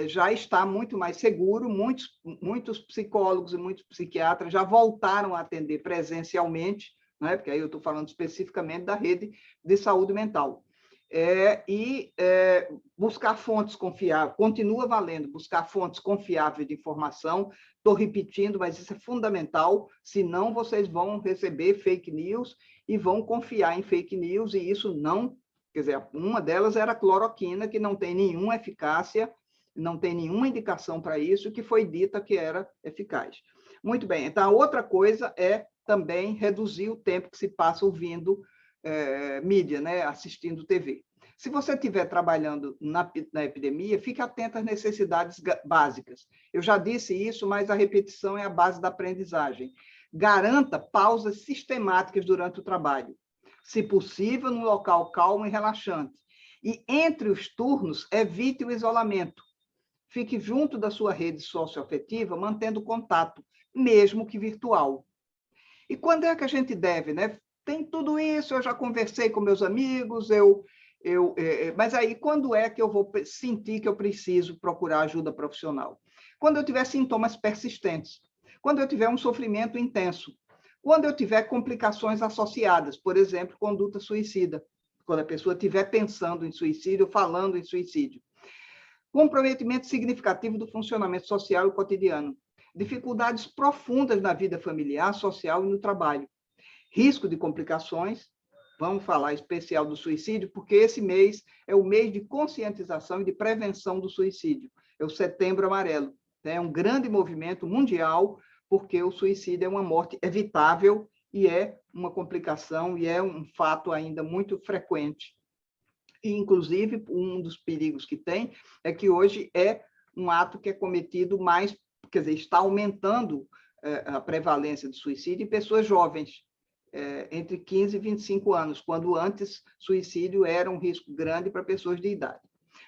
já está muito mais seguro, muitos psicólogos e muitos psiquiatras já voltaram a atender presencialmente, né? Porque aí eu estou falando especificamente da rede de saúde mental. Buscar fontes confiáveis, continua valendo, buscar fontes confiáveis de informação. Estou repetindo, mas isso é fundamental, senão vocês vão receber fake news e vão confiar em fake news, e isso não... Quer dizer, uma delas era a cloroquina, que não tem nenhuma eficácia, não tem nenhuma indicação para isso, que foi dita que era eficaz. Muito bem, então a outra coisa é também reduzir o tempo que se passa ouvindo mídia, né? Assistindo TV. Se você estiver trabalhando na epidemia, fique atento às necessidades básicas. Eu já disse isso, mas a repetição é a base da aprendizagem. Garanta pausas sistemáticas durante o trabalho, se possível, num local calmo e relaxante. E entre os turnos, evite o isolamento. Fique junto da sua rede socioafetiva, mantendo contato, mesmo que virtual. E quando é que a gente deve, né? Tem tudo isso, eu já conversei com meus amigos, mas aí quando é que eu vou sentir que eu preciso procurar ajuda profissional? Quando eu tiver sintomas persistentes, quando eu tiver um sofrimento intenso, quando eu tiver complicações associadas, por exemplo, conduta suicida, quando a pessoa estiver pensando em suicídio, falando em suicídio. comprometimento significativo do funcionamento social e cotidiano, dificuldades profundas na vida familiar, social e no trabalho, risco de complicações. Vamos falar especial do suicídio, porque esse mês é o mês de conscientização e de prevenção do suicídio. É o Setembro Amarelo. É um grande movimento mundial, porque o suicídio é uma morte evitável e é uma complicação e é um fato ainda muito frequente. E, inclusive, um dos perigos que tem é que hoje é um ato que é cometido mais, quer dizer, está aumentando a prevalência de suicídio em pessoas jovens, entre 15 e 25 anos, quando antes suicídio era um risco grande para pessoas de idade.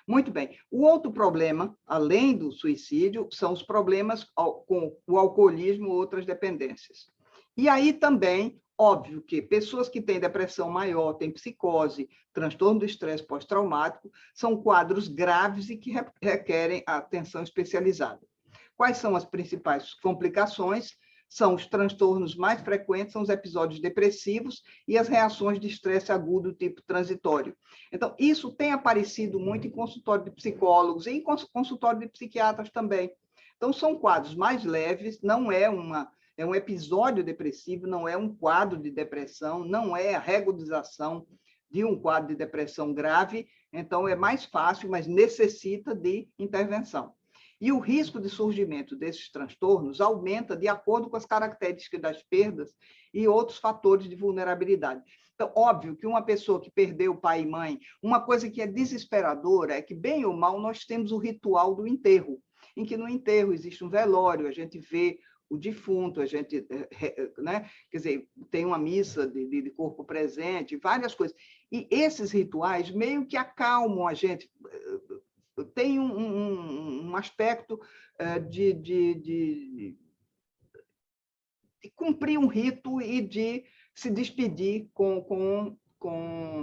Muito bem. O outro problema, além do suicídio, são os problemas com o alcoolismo ou outras dependências. E aí também, óbvio que pessoas que têm depressão maior, têm psicose, transtorno do estresse pós-traumático, são quadros graves e que requerem atenção especializada. Quais são as principais complicações? São os transtornos mais frequentes, são os episódios depressivos e as reações de estresse agudo tipo transitório. Então, isso tem aparecido muito em consultório de psicólogos e em consultório de psiquiatras também. Então, são quadros mais leves, não é um episódio depressivo, não é um quadro de depressão, não é a regularização de um quadro de depressão grave, então é mais fácil, mas necessita de intervenção. E o risco de surgimento desses transtornos aumenta de acordo com as características das perdas e outros fatores de vulnerabilidade. Então, óbvio que uma pessoa que perdeu pai e mãe, uma coisa que é desesperadora é que, bem ou mal, nós temos o ritual do enterro, em que no enterro existe um velório, a gente vê o defunto, a gente, né? Quer dizer, tem uma missa de corpo presente, várias coisas. E esses rituais meio que acalmam a gente, tem um aspecto de cumprir um rito e de se despedir com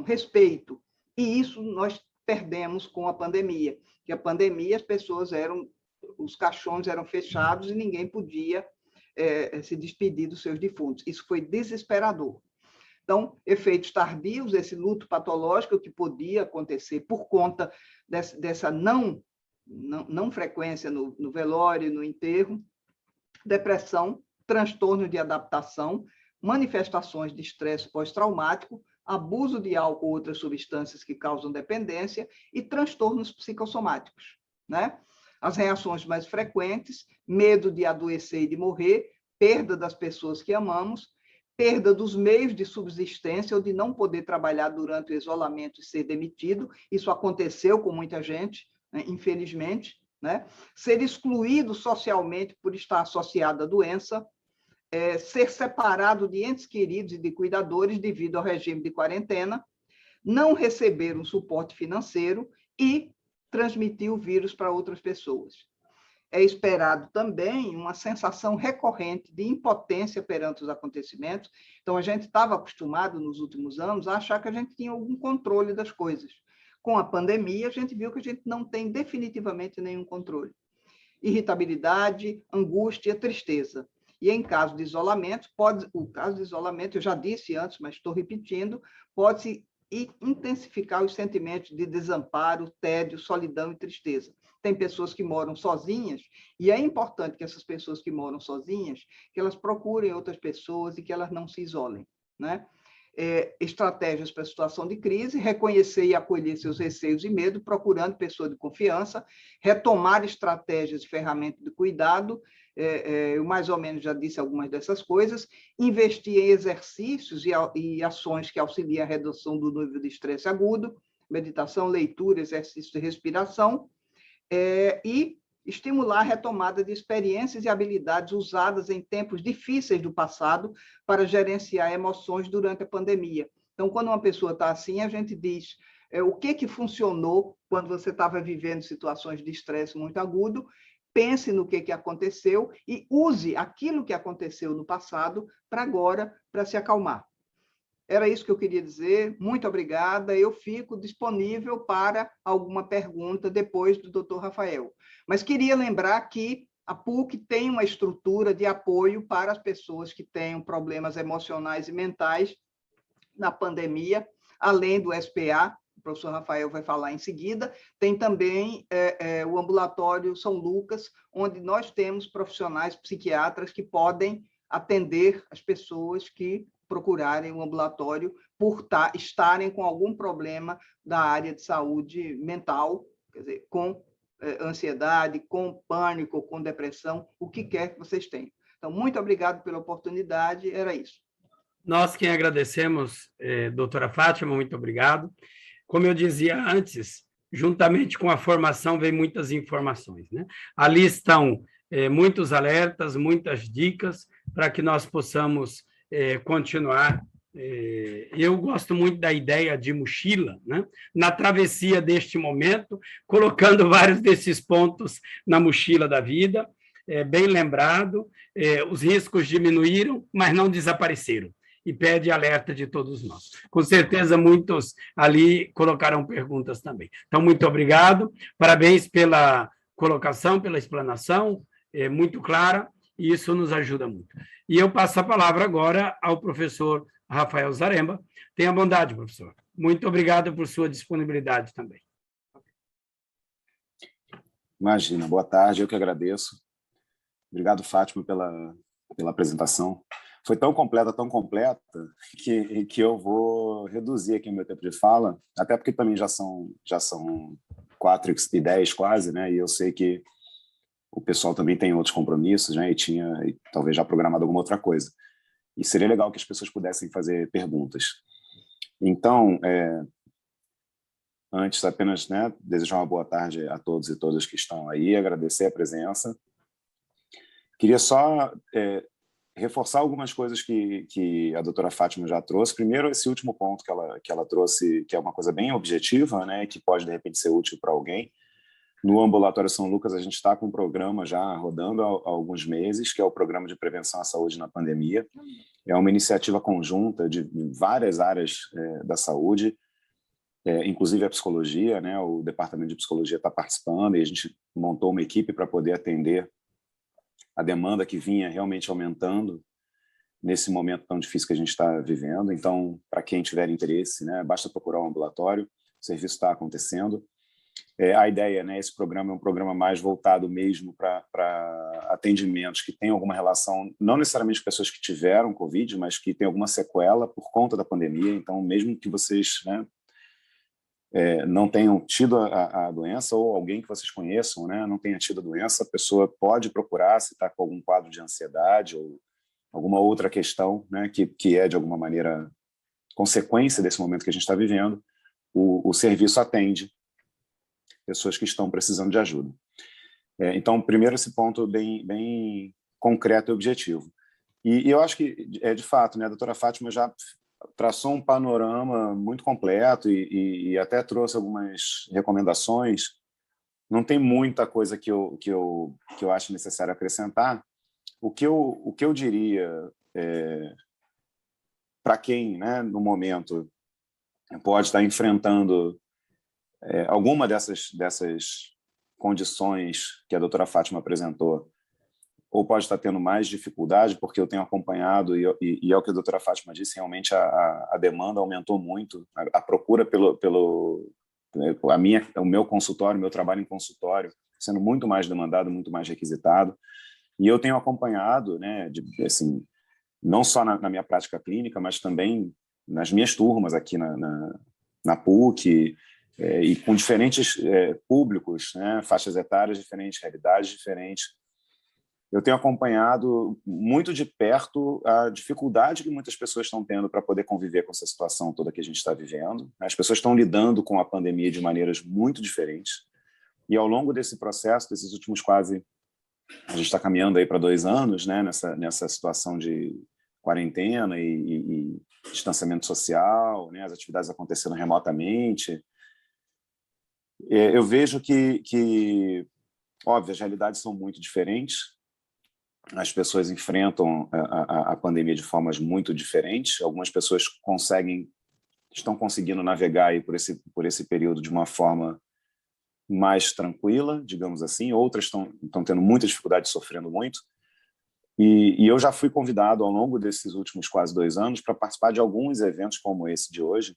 respeito. E isso nós perdemos com a pandemia. Que a pandemia, as pessoas os caixões eram fechados e ninguém podia se despedir dos seus defuntos. Isso foi desesperador. Então, efeitos tardios, esse luto patológico que podia acontecer por conta dessa não frequência no velório, no enterro, depressão, transtorno de adaptação, manifestações de estresse pós-traumático, abuso de álcool ou outras substâncias que causam dependência e transtornos psicossomáticos, né? As reações mais frequentes, medo de adoecer e de morrer, perda das pessoas que amamos, perda dos meios de subsistência ou de não poder trabalhar durante o isolamento e ser demitido. Isso aconteceu com muita gente, né? Infelizmente, né? Ser excluído socialmente por estar associado à doença, ser separado de entes queridos e de cuidadores devido ao regime de quarentena, não receber um suporte financeiro e transmitir o vírus para outras pessoas. É esperado também uma sensação recorrente de impotência perante os acontecimentos. Então, a gente estava acostumado, nos últimos anos, a achar que a gente tinha algum controle das coisas. Com a pandemia, a gente viu que a gente não tem definitivamente nenhum controle. Irritabilidade, angústia, tristeza. E em caso de isolamento, o caso de isolamento, eu já disse antes, mas estou repetindo, pode-se intensificar os sentimentos de desamparo, tédio, solidão e tristeza. Tem pessoas que moram sozinhas, e é importante que essas pessoas que moram sozinhas, que elas procurem outras pessoas e que elas não se isolem, né? Estratégias para a situação de crise, reconhecer e acolher seus receios e medo, procurando pessoas de confiança, retomar estratégias e ferramentas de cuidado, eu mais ou menos já disse algumas dessas coisas, investir em exercícios e ações que auxiliem a redução do nível de estresse agudo, meditação, leitura, exercício de respiração, e estimular a retomada de experiências e habilidades usadas em tempos difíceis do passado para gerenciar emoções durante a pandemia. Então, quando uma pessoa está assim, a gente diz o que funcionou quando você estava vivendo situações de estresse muito agudo, pense no que aconteceu e use aquilo que aconteceu no passado para agora, para se acalmar. Era isso que eu queria dizer. Muito obrigada. Eu fico disponível para alguma pergunta depois do Dr. Rafael. Mas queria lembrar que a PUC tem uma estrutura de apoio para as pessoas que tenham problemas emocionais e mentais na pandemia, além do SPA, professor Rafael vai falar em seguida. Tem também o ambulatório São Lucas, onde nós temos profissionais psiquiatras que podem atender as pessoas que procurarem o ambulatório por estarem com algum problema da área de saúde mental, quer dizer, com ansiedade, com pânico, com depressão, o que quer que vocês tenham. Então, muito obrigado pela oportunidade, era isso. Nós quem agradecemos, doutora Fátima, muito obrigado. Como eu dizia antes, juntamente com a formação vem muitas informações, né? Ali estão muitos alertas, muitas dicas para que nós possamos continuar. Eu gosto muito da ideia de mochila, né? Na travessia deste momento, colocando vários desses pontos na mochila da vida. Bem lembrado, os riscos diminuíram, mas não desapareceram. E pede alerta de todos nós. Com certeza, muitos ali colocarão perguntas também. Então, muito obrigado, parabéns pela colocação, pela explanação, muito clara, e isso nos ajuda muito. E eu passo a palavra agora ao professor Rafael Zaremba. Tenha bondade, professor. Muito obrigado por sua disponibilidade também. Imagina, boa tarde, eu que agradeço. Obrigado, Fátima, pela apresentação. Foi tão completa, que eu vou reduzir aqui o meu tempo de fala, até porque também já são 4h10 quase, né? E eu sei que o pessoal também tem outros compromissos, né? E talvez já programado alguma outra coisa. E seria legal que as pessoas pudessem fazer perguntas. Então, antes apenas, né, desejar uma boa tarde a todos e todas que estão aí, agradecer a presença. Queria só reforçar algumas coisas que a doutora Fátima já trouxe. Primeiro, esse último ponto que ela trouxe, que é uma coisa bem objetiva, né, que pode, de repente, ser útil para alguém. No Ambulatório São Lucas, a gente está com um programa já rodando há alguns meses, que é o Programa de Prevenção à Saúde na Pandemia. É uma iniciativa conjunta de várias áreas da saúde, inclusive a psicologia, né, o Departamento de Psicologia está participando, e a gente montou uma equipe para poder atender a demanda que vinha realmente aumentando nesse momento tão difícil que a gente está vivendo. Então, para quem tiver interesse, né, basta procurar um ambulatório, o serviço está acontecendo. A ideia, né, esse programa é um programa mais voltado mesmo para atendimentos que têm alguma relação, não necessariamente pessoas que tiveram Covid, mas que têm alguma sequela por conta da pandemia. Então, mesmo que vocês, né, não tenham tido a doença, ou alguém que vocês conheçam, né, não tenha tido a doença, a pessoa pode procurar se está com algum quadro de ansiedade ou alguma outra questão, né, que é, de alguma maneira, consequência desse momento que a gente está vivendo. O serviço atende pessoas que estão precisando de ajuda. Então, primeiro, esse ponto bem concreto e objetivo. E eu acho que, de fato, né, a doutora Fátima já traçou um panorama muito completo e até trouxe algumas recomendações. Não tem muita coisa que eu acho necessário acrescentar. O que eu diria para quem, né, no momento, pode estar enfrentando alguma dessas condições que a doutora Fátima apresentou, ou pode estar tendo mais dificuldade, porque eu tenho acompanhado, e é o que a doutora Fátima disse, realmente a demanda aumentou muito, a procura o meu consultório, meu trabalho em consultório, sendo muito mais demandado, muito mais requisitado, e eu tenho acompanhado, né, assim, não só na minha prática clínica, mas também nas minhas turmas aqui na PUC, e com diferentes públicos, né, faixas etárias diferentes, realidades diferentes. Eu tenho acompanhado muito de perto a dificuldade que muitas pessoas estão tendo para poder conviver com essa situação toda que a gente está vivendo. As pessoas estão lidando com a pandemia de maneiras muito diferentes. E ao longo desse processo, desses últimos quase... A gente está caminhando aí para 2 anos, né, nessa situação de quarentena e distanciamento social, né, as atividades acontecendo remotamente. Eu vejo que, óbvio, as realidades são muito diferentes. As pessoas enfrentam a pandemia de formas muito diferentes. Algumas pessoas estão conseguindo navegar aí por esse período de uma forma mais tranquila, digamos assim. Outras estão tendo muita dificuldade, sofrendo muito. E eu já fui convidado ao longo desses últimos quase 2 anos para participar de alguns eventos como esse de hoje,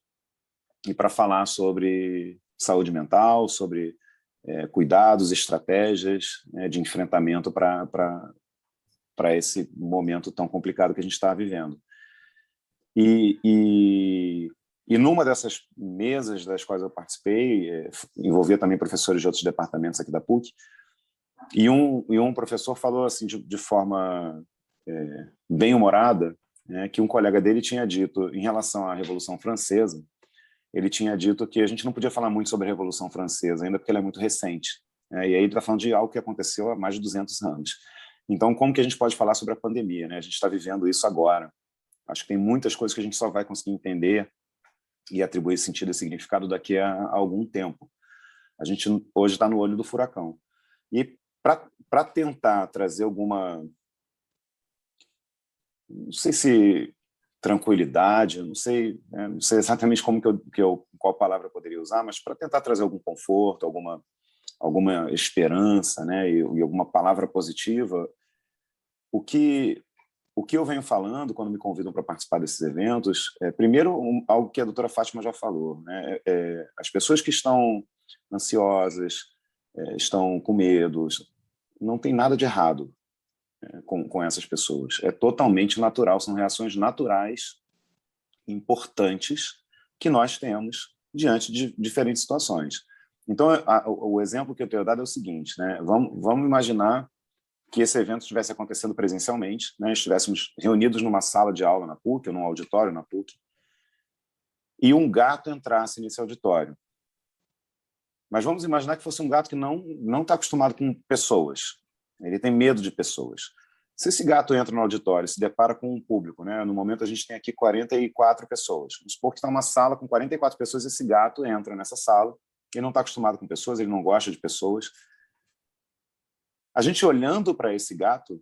e para falar sobre saúde mental, sobre cuidados, estratégias, né, de enfrentamento para esse momento tão complicado que a gente está vivendo. E numa dessas mesas das quais eu participei, envolvia também professores de outros departamentos aqui da PUC, e um professor falou assim de forma bem-humorada, né, que um colega dele tinha dito, em relação à Revolução Francesa, ele tinha dito que a gente não podia falar muito sobre a Revolução Francesa, ainda porque ela é muito recente. E aí ele está falando de algo que aconteceu há mais de 200 anos. Então, como que a gente pode falar sobre a pandemia, né? A gente está vivendo isso agora. Acho que tem muitas coisas que a gente só vai conseguir entender e atribuir sentido e significado daqui a algum tempo. A gente hoje está no olho do furacão. E para tentar trazer alguma... Não sei se tranquilidade, não sei exatamente qual palavra eu poderia usar, mas para tentar trazer algum conforto, alguma esperança, né, e alguma palavra positiva, o que eu venho falando quando me convidam para participar desses eventos, primeiro, algo que a doutora Fátima já falou, né, as pessoas que estão ansiosas, estão com medo, não tem nada de errado com essas pessoas. É totalmente natural, são reações naturais, importantes, que nós temos diante de diferentes situações. Então, o exemplo que eu tenho dado é o seguinte, né? Vamos imaginar que esse evento estivesse acontecendo presencialmente, né? Estivéssemos reunidos numa sala de aula na PUC, ou num auditório na PUC, e um gato entrasse nesse auditório. Mas vamos imaginar que fosse um gato que não está acostumado com pessoas. Ele tem medo de pessoas. Se esse gato entra no auditório e se depara com um público, né? No momento a gente tem aqui 44 pessoas. Vamos supor que está uma sala com 44 pessoas, esse gato entra nessa sala, ele não está acostumado com pessoas, ele não gosta de pessoas. A gente olhando para esse gato,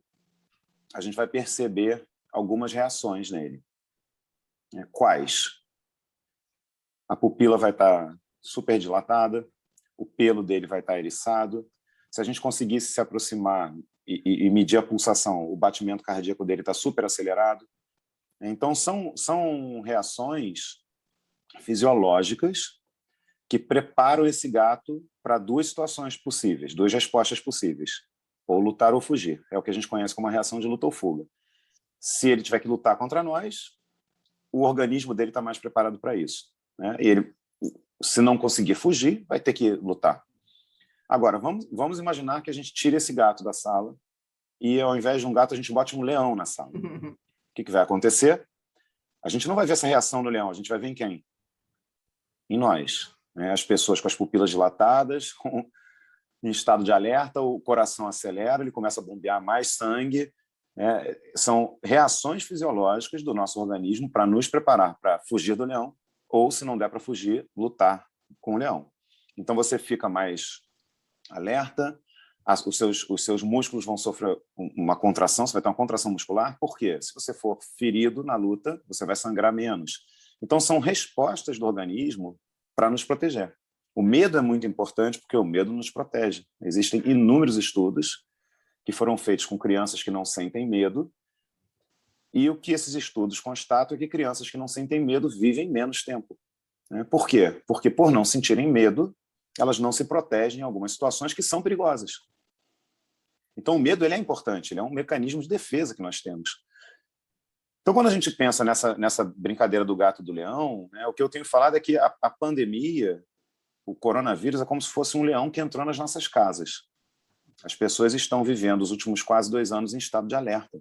a gente vai perceber algumas reações nele. Quais? A pupila vai estar super dilatada, o pelo dele vai estar eriçado. Se a gente conseguisse se aproximar e medir a pulsação, o batimento cardíaco dele está super acelerado. Então, são reações fisiológicas que preparam esse gato para duas situações possíveis, duas respostas possíveis, ou lutar ou fugir. É o que a gente conhece como a reação de luta ou fuga. Se ele tiver que lutar contra nós, o organismo dele está mais preparado para isso, né? Ele, se não conseguir fugir, vai ter que lutar. Agora, vamos imaginar que a gente tire esse gato da sala e, ao invés de um gato, a gente bote um leão na sala. O que vai acontecer? A gente não vai ver essa reação no leão, a gente vai ver em quem? Em nós. Né? As pessoas com as pupilas dilatadas, em estado de alerta, o coração acelera, ele começa a bombear mais sangue. São reações fisiológicas do nosso organismo para nos preparar para fugir do leão, ou, se não der para fugir, lutar com o leão. Então, você fica mais alerta, os seus músculos vão sofrer uma contração, você vai ter uma contração muscular. Por quê? Se você for ferido na luta, você vai sangrar menos. Então, são respostas do organismo para nos proteger. O medo é muito importante porque o medo nos protege. Existem inúmeros estudos que foram feitos com crianças que não sentem medo, e o que esses estudos constatam é que crianças que não sentem medo vivem menos tempo. Por quê? Porque, por não sentirem medo, elas não se protegem em algumas situações que são perigosas. Então, o medo ele é importante, ele é um mecanismo de defesa que nós temos. Então, quando a gente pensa nessa brincadeira do gato e do leão, né, o que eu tenho falado é que a pandemia, o coronavírus, é como se fosse um leão que entrou nas nossas casas. As pessoas estão vivendo os últimos quase 2 anos em estado de alerta.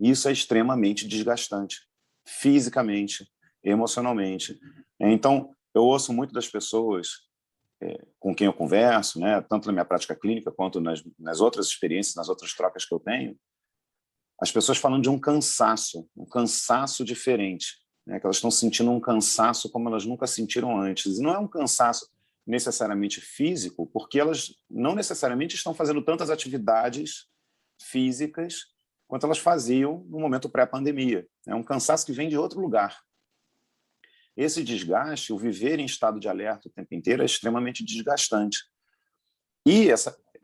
Isso é extremamente desgastante, fisicamente, emocionalmente. Então, eu ouço muito das pessoas com quem eu converso, né, tanto na minha prática clínica quanto nas outras experiências, nas outras trocas que eu tenho, as pessoas falando de um cansaço diferente, né, que elas estão sentindo um cansaço como elas nunca sentiram antes. E não é um cansaço necessariamente físico, porque elas não necessariamente estão fazendo tantas atividades físicas quanto elas faziam no momento pré-pandemia. É um cansaço que vem de outro lugar. Esse desgaste, o viver em estado de alerta o tempo inteiro, é extremamente desgastante. E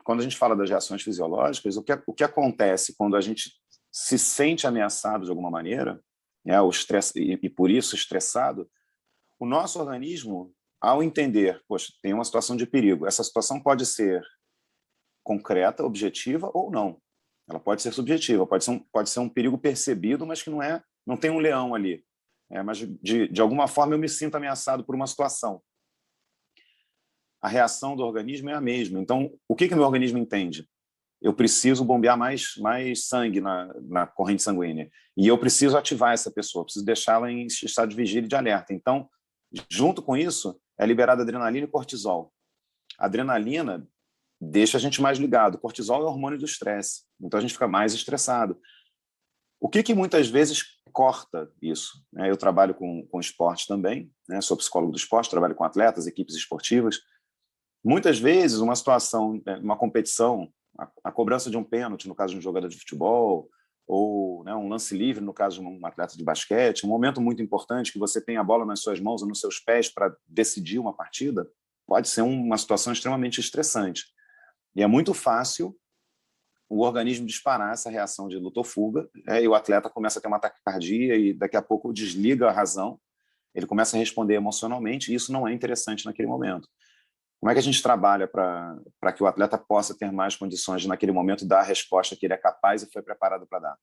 quando a gente fala das reações fisiológicas, o que acontece quando a gente se sente ameaçado de alguma maneira, né, o estresse, e por isso estressado, o nosso organismo, ao entender, poxa, tem uma situação de perigo, essa situação pode ser concreta, objetiva ou não. Ela pode ser subjetiva, pode ser um perigo percebido, mas que não tem um leão ali. Mas, de alguma forma, eu me sinto ameaçado por uma situação. A reação do organismo é a mesma. Então, o que meu organismo entende? Eu preciso bombear mais sangue na corrente sanguínea. E eu preciso ativar essa pessoa, preciso deixá-la em estado de vigília e de alerta. Então, junto com isso, é liberada adrenalina e cortisol. A adrenalina deixa a gente mais ligado. O cortisol é o hormônio do estresse. Então, a gente fica mais estressado. O que muitas vezes corta isso? Eu trabalho com esporte também, sou psicólogo do esporte, trabalho com atletas, equipes esportivas. Muitas vezes, uma situação, uma competição, a cobrança de um pênalti, no caso de um jogador de futebol, ou um lance livre, no caso de um atleta de basquete, um momento muito importante que você tem a bola nas suas mãos ou nos seus pés para decidir uma partida, pode ser uma situação extremamente estressante. E é muito fácil o organismo disparar essa reação de luta ou fuga, e o atleta começa a ter uma taquicardia e daqui a pouco desliga a razão, ele começa a responder emocionalmente e isso não é interessante naquele momento. Como é que a gente trabalha para que o atleta possa ter mais condições de, naquele momento, dar a resposta que ele é capaz e foi preparado para dar?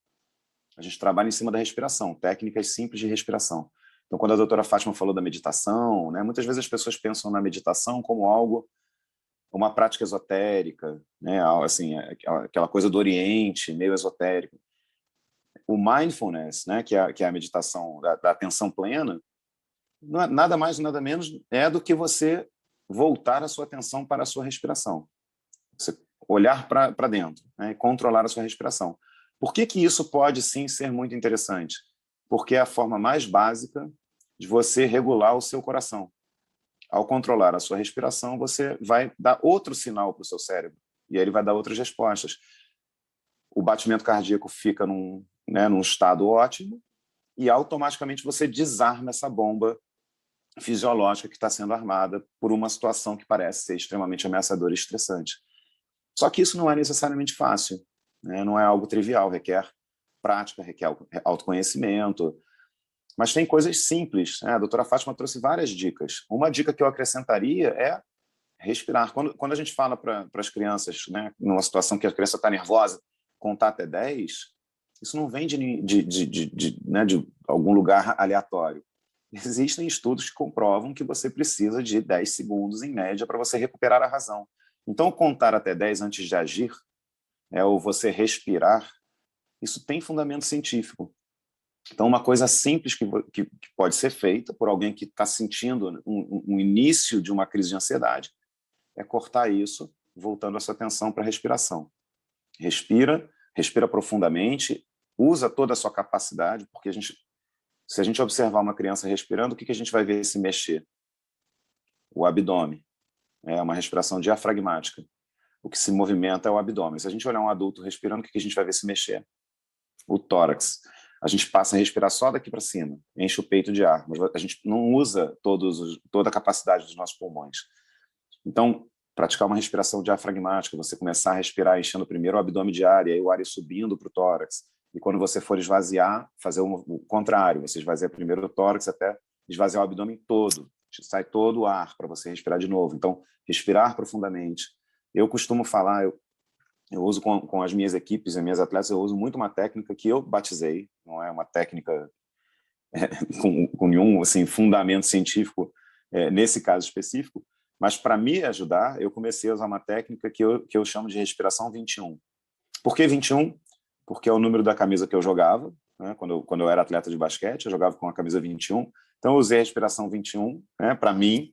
A gente trabalha em cima da respiração, técnicas simples de respiração. Então, quando a doutora Fátima falou da meditação, muitas vezes as pessoas pensam na meditação como algo, uma prática esotérica, assim, aquela coisa do Oriente, meio esotérico. O mindfulness, que é a meditação da atenção plena, não é nada mais, nada menos do que você voltar a sua atenção para a sua respiração. Você olhar para dentro, e controlar a sua respiração. Por que isso pode, sim, ser muito interessante? Porque é a forma mais básica de você regular o seu coração. Ao controlar a sua respiração, você vai dar outro sinal para o seu cérebro, e aí ele vai dar outras respostas. O batimento cardíaco fica num estado ótimo, e automaticamente você desarma essa bomba fisiológica que está sendo armada por uma situação que parece ser extremamente ameaçadora e estressante. Só que isso não é necessariamente fácil, não é algo trivial, requer prática, requer autoconhecimento, mas tem coisas simples. A doutora Fátima trouxe várias dicas. Uma dica que eu acrescentaria é respirar. Quando a gente fala para as crianças, numa situação que a criança está nervosa, contar até 10, isso não vem de algum lugar aleatório. Existem estudos que comprovam que você precisa de 10 segundos, em média, para você recuperar a razão. Então, contar até 10 antes de agir, ou você respirar, isso tem fundamento científico. Então, uma coisa simples que pode ser feita por alguém que está sentindo um início de uma crise de ansiedade é cortar isso, voltando a sua atenção para a respiração. Respira profundamente, usa toda a sua capacidade, porque se a gente observar uma criança respirando, o que a gente vai ver se mexer? O abdômen. É uma respiração diafragmática. O que se movimenta é o abdômen. Se a gente olhar um adulto respirando, o que a gente vai ver se mexer? O tórax. A gente passa a respirar só daqui para cima, enche o peito de ar, mas a gente não usa toda a capacidade dos nossos pulmões. Então, praticar uma respiração diafragmática, você começar a respirar enchendo primeiro o abdômen de ar, e aí o ar ir subindo para o tórax. E quando você for esvaziar, fazer o contrário, você esvazia primeiro o tórax até esvaziar o abdômen todo. Sai todo o ar para você respirar de novo. Então, respirar profundamente. Eu costumo falar, eu uso com as minhas equipes e minhas atletas, eu uso muito uma técnica que eu batizei, não é uma técnica com nenhum fundamento científico nesse caso específico, mas para me ajudar, eu comecei a usar uma técnica que eu chamo de respiração 21. Por que 21? Porque é o número da camisa que eu jogava, quando eu era atleta de basquete, eu jogava com a camisa 21, então eu usei a respiração 21 para mim,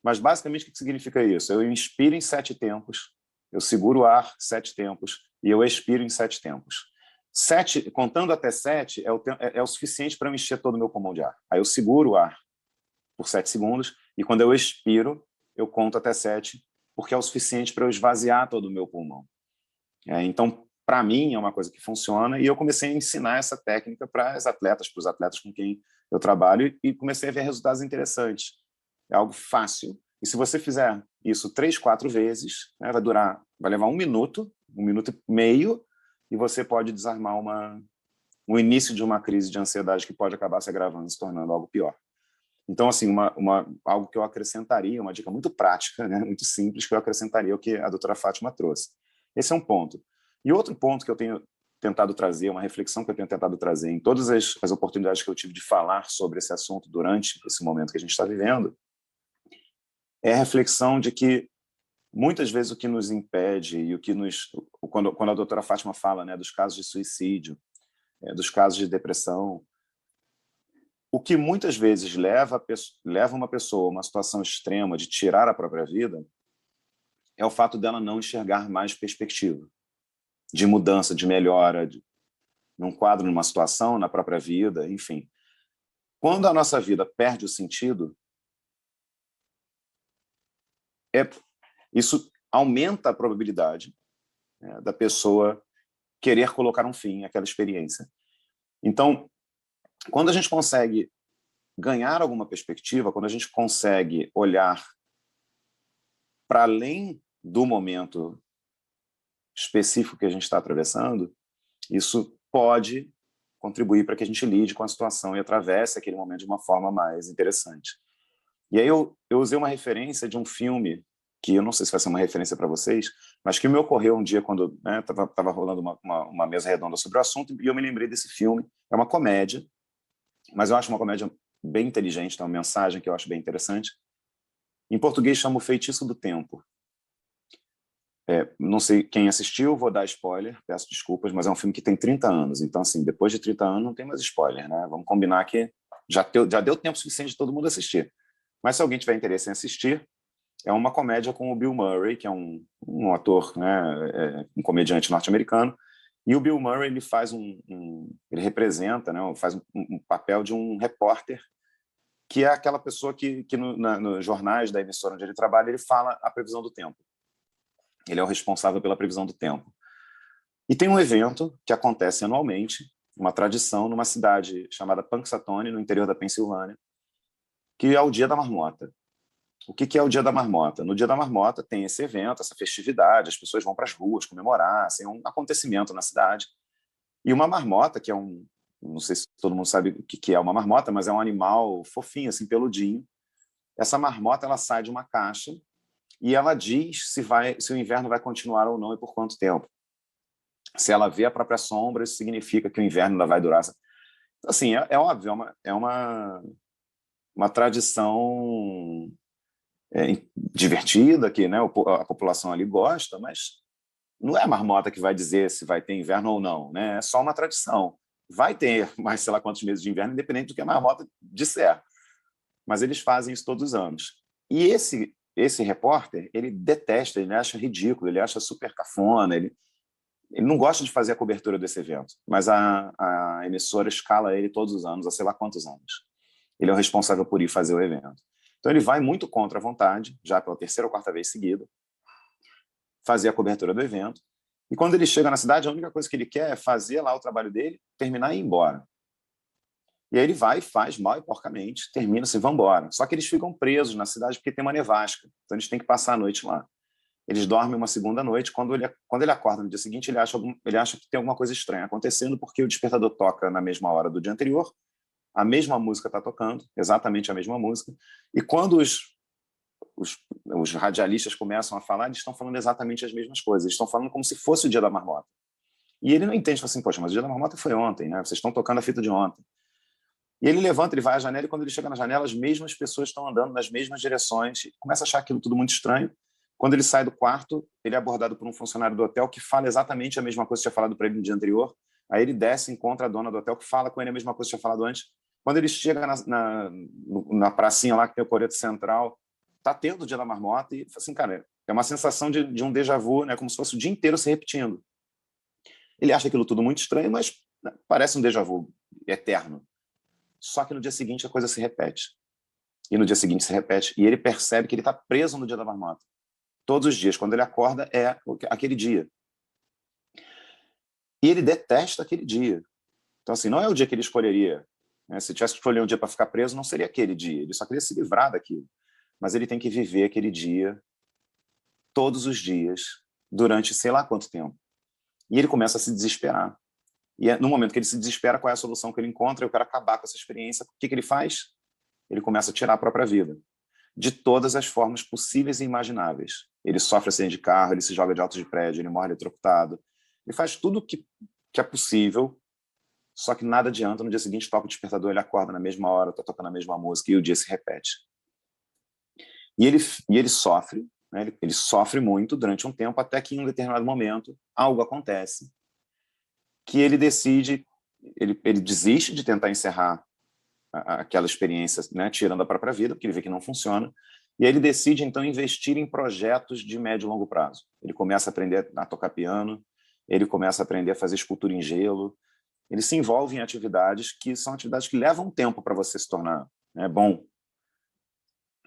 mas basicamente o que significa isso? Eu inspiro em 7 tempos, eu seguro o ar 7 tempos e eu expiro em 7 tempos. 7, contando até 7 é o suficiente para eu encher todo o meu pulmão de ar. Aí eu seguro o ar por 7 segundos e quando eu expiro, eu conto até 7, porque é o suficiente para eu esvaziar todo o meu pulmão. Então, para mim, é uma coisa que funciona e eu comecei a ensinar essa técnica para os atletas com quem eu trabalho e comecei a ver resultados interessantes. É algo fácil. E se você fizer isso 3, 4 vezes, vai levar 1 minuto, 1 minuto e meio, e você pode desarmar o início de uma crise de ansiedade que pode acabar se agravando, se tornando algo pior. Então, assim, algo que eu acrescentaria, uma dica muito prática, né, muito simples, que eu acrescentaria o que a doutora Fátima trouxe. Esse é um ponto. E outro ponto que eu tenho tentado trazer, uma reflexão que eu tenho tentado trazer em todas as oportunidades que eu tive de falar sobre esse assunto durante esse momento que a gente está vivendo, é a reflexão de que muitas vezes o que nos impede e o que quando a doutora Fátima fala, né, dos casos de suicídio, dos casos de depressão, o que muitas vezes leva uma pessoa a uma situação extrema de tirar a própria vida é o fato dela não enxergar mais perspectiva de mudança, de melhora, num quadro, numa situação, na própria vida, enfim. Quando a nossa vida perde o sentido, isso aumenta a probabilidade, né, da pessoa querer colocar um fim àquela experiência. Então, quando a gente consegue ganhar alguma perspectiva, quando a gente consegue olhar para além do momento específico que a gente está atravessando, isso pode contribuir para que a gente lide com a situação e atravesse aquele momento de uma forma mais interessante. E aí eu usei uma referência de um filme que eu não sei se vai ser uma referência para vocês, mas que me ocorreu um dia quando estava rolando uma mesa redonda sobre o assunto e eu me lembrei desse filme. É uma comédia, mas eu acho uma comédia bem inteligente, tem uma mensagem que eu acho bem interessante. Em português chama O Feitiço do Tempo. Não sei quem assistiu, vou dar spoiler, peço desculpas, mas é um filme que tem 30 anos, então assim, depois de 30 anos não tem mais spoiler, né? Vamos combinar que já deu tempo suficiente de todo mundo assistir. Mas se alguém tiver interesse em assistir, é uma comédia com o Bill Murray, que é um ator, né, um comediante norte-americano, e o Bill Murray ele faz ele representa, né, faz um papel de um repórter, que é aquela pessoa que nos jornais da emissora onde ele trabalha, ele fala a previsão do tempo. Ele é o responsável pela previsão do tempo. E tem um evento que acontece anualmente, uma tradição, numa cidade chamada Punxsutawney, no interior da Pensilvânia, que é o Dia da Marmota. O que é o Dia da Marmota? No Dia da Marmota tem esse evento, essa festividade, as pessoas vão para as ruas comemorar, assim, é um acontecimento na cidade. E uma marmota, que é não sei se todo mundo sabe o que é uma marmota, mas é um animal fofinho, assim, peludinho. Essa marmota ela sai de uma caixa e ela diz se o inverno vai continuar ou não e por quanto tempo. Se ela vê a própria sombra, isso significa que o inverno ainda vai durar. Então, assim, é óbvio, é uma tradição divertida, que, né, a população ali gosta, mas não é a marmota que vai dizer se vai ter inverno ou não, né? É só uma tradição. Vai ter mais sei lá quantos meses de inverno, independente do que a marmota disser. Mas eles fazem isso todos os anos. E esse repórter, ele detesta, ele acha ridículo, ele acha super cafona, ele não gosta de fazer a cobertura desse evento, mas a emissora escala ele todos os anos, há sei lá quantos anos. Ele é o responsável por ir fazer o evento. Então ele vai muito contra a vontade, já pela terceira ou quarta vez seguida, fazer a cobertura do evento. E quando ele chega na cidade, a única coisa que ele quer é fazer lá o trabalho dele, terminar e ir embora. E aí ele vai, faz mal e porcamente, termina-se e vão embora. Só que eles ficam presos na cidade porque tem uma nevasca, então eles têm que passar a noite lá. Eles dormem uma segunda noite, quando ele acorda no dia seguinte, ele acha que tem alguma coisa estranha acontecendo, porque o despertador toca na mesma hora do dia anterior, a mesma música está tocando, exatamente a mesma música, e quando os radialistas começam a falar, eles estão falando exatamente as mesmas coisas, eles estão falando como se fosse o Dia da Marmota. E ele não entende, fala assim, poxa, mas o Dia da Marmota foi ontem, né? Vocês estão tocando a fita de ontem. E ele levanta, ele vai à janela, e quando ele chega na janela, as mesmas pessoas estão andando nas mesmas direções, e começa a achar aquilo tudo muito estranho. Quando ele sai do quarto, ele é abordado por um funcionário do hotel que fala exatamente a mesma coisa que tinha falado para ele no dia anterior. Aí ele desce, encontra a dona do hotel que fala com ele a mesma coisa que tinha falado antes. Quando ele chega na pracinha lá que tem o Coreto Central, tá tendo o Dia da Marmota e assim, cara, é uma sensação de um déjà vu, né, como se fosse o dia inteiro se repetindo. Ele acha aquilo tudo muito estranho, mas parece um déjà vu eterno. Só que no dia seguinte a coisa se repete. E no dia seguinte se repete. E ele percebe que ele está preso no Dia da Marmota. Todos os dias, quando ele acorda, é aquele dia. E ele detesta aquele dia. Então, assim, não é o dia que ele escolheria. Né? Se tivesse que escolher um dia para ficar preso, não seria aquele dia. Ele só queria se livrar daquilo. Mas ele tem que viver aquele dia todos os dias, durante sei lá quanto tempo. E ele começa a se desesperar. E no momento que ele se desespera, qual é a solução que ele encontra? Eu quero acabar com essa experiência. O que ele faz? ele começa a tirar a própria vida, de todas as formas possíveis e imagináveis. Ele sofre acidente de carro, ele se joga de alto de prédio, ele morre eletrocutado, ele faz tudo que é possível, só que nada adianta. No dia seguinte toca o despertador, ele acorda na mesma hora, está tocando a mesma música, e o dia se repete. E ele sofre, né? Ele sofre muito durante um tempo, até que em um determinado momento algo acontece que ele decide, ele desiste de tentar encerrar aquela experiência, né, tirando a própria vida, porque ele vê que não funciona, e aí ele decide, então, investir em projetos de médio e longo prazo. Ele começa a aprender a tocar piano, ele começa a aprender a fazer escultura em gelo, ele se envolve em atividades que são atividades que levam tempo para você se tornar, né, bom.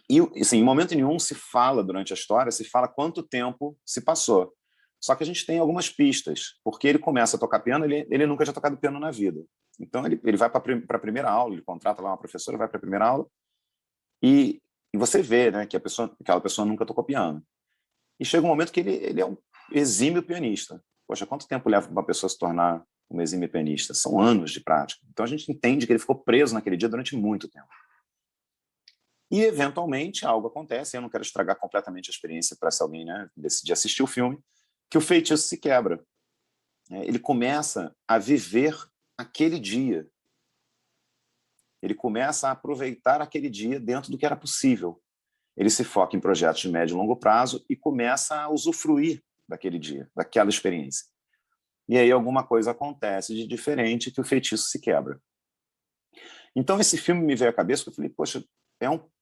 E, assim, em momento nenhum se fala, durante a história, se fala quanto tempo se passou. Só que a gente tem algumas pistas, porque ele começa a tocar piano, ele nunca tinha tocado piano na vida. Então, ele vai para a primeira aula, ele contrata lá uma professora, vai para a primeira aula, e você vê, né, que aquela pessoa nunca tocou piano. E chega um momento que ele é um exímio pianista. Poxa, quanto tempo leva para uma pessoa se tornar um exímio pianista? São anos de prática. Então, a gente entende que ele ficou preso naquele dia durante muito tempo. E, eventualmente, algo acontece, eu não quero estragar completamente a experiência para se alguém, né, decidir assistir o filme, que o feitiço se quebra. Ele começa a viver aquele dia. Ele começa a aproveitar aquele dia dentro do que era possível. Ele se foca em projetos de médio e longo prazo e começa a usufruir daquele dia, daquela experiência. E aí alguma coisa acontece de diferente que o feitiço se quebra. Então esse filme me veio à cabeça, porque eu falei, poxa,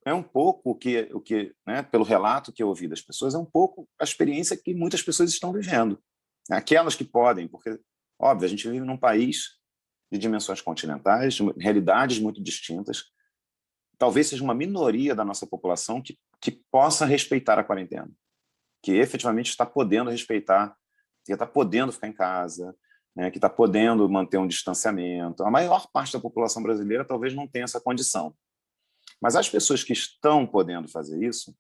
é um pouco o que, né, pelo relato que eu ouvi das pessoas, é um pouco a experiência que muitas pessoas estão vivendo. Aquelas que podem, porque, óbvio, a gente vive num país de dimensões continentais, de realidades muito distintas. Talvez seja uma minoria da nossa população que possa respeitar a quarentena, que efetivamente está podendo respeitar, que está podendo ficar em casa, né, que está podendo manter um distanciamento. A maior parte da população brasileira talvez não tenha essa condição. Mas as pessoas que estão podendo fazer isso,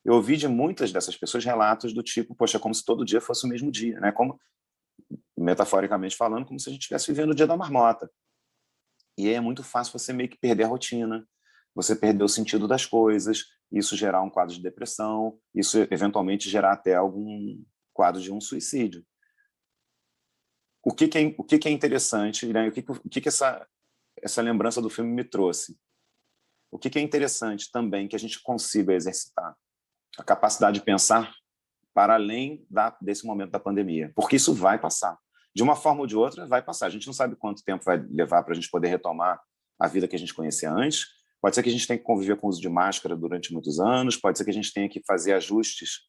eu ouvi de muitas dessas pessoas relatos do tipo, poxa, como se todo dia fosse o mesmo dia, né? Como, metaforicamente falando, como se a gente estivesse vivendo o dia da marmota. E aí é muito fácil você meio que perder a rotina, você perder o sentido das coisas, isso gerar um quadro de depressão, isso eventualmente gerar até algum quadro de um suicídio. O que é interessante, né? O que essa lembrança do filme me trouxe? O que é interessante também que a gente consiga exercitar? A capacidade de pensar para além desse momento da pandemia, porque isso vai passar. De uma forma ou de outra, vai passar. A gente não sabe quanto tempo vai levar para a gente poder retomar a vida que a gente conhecia antes. Pode ser que a gente tenha que conviver com o uso de máscara durante muitos anos, pode ser que a gente tenha que fazer ajustes,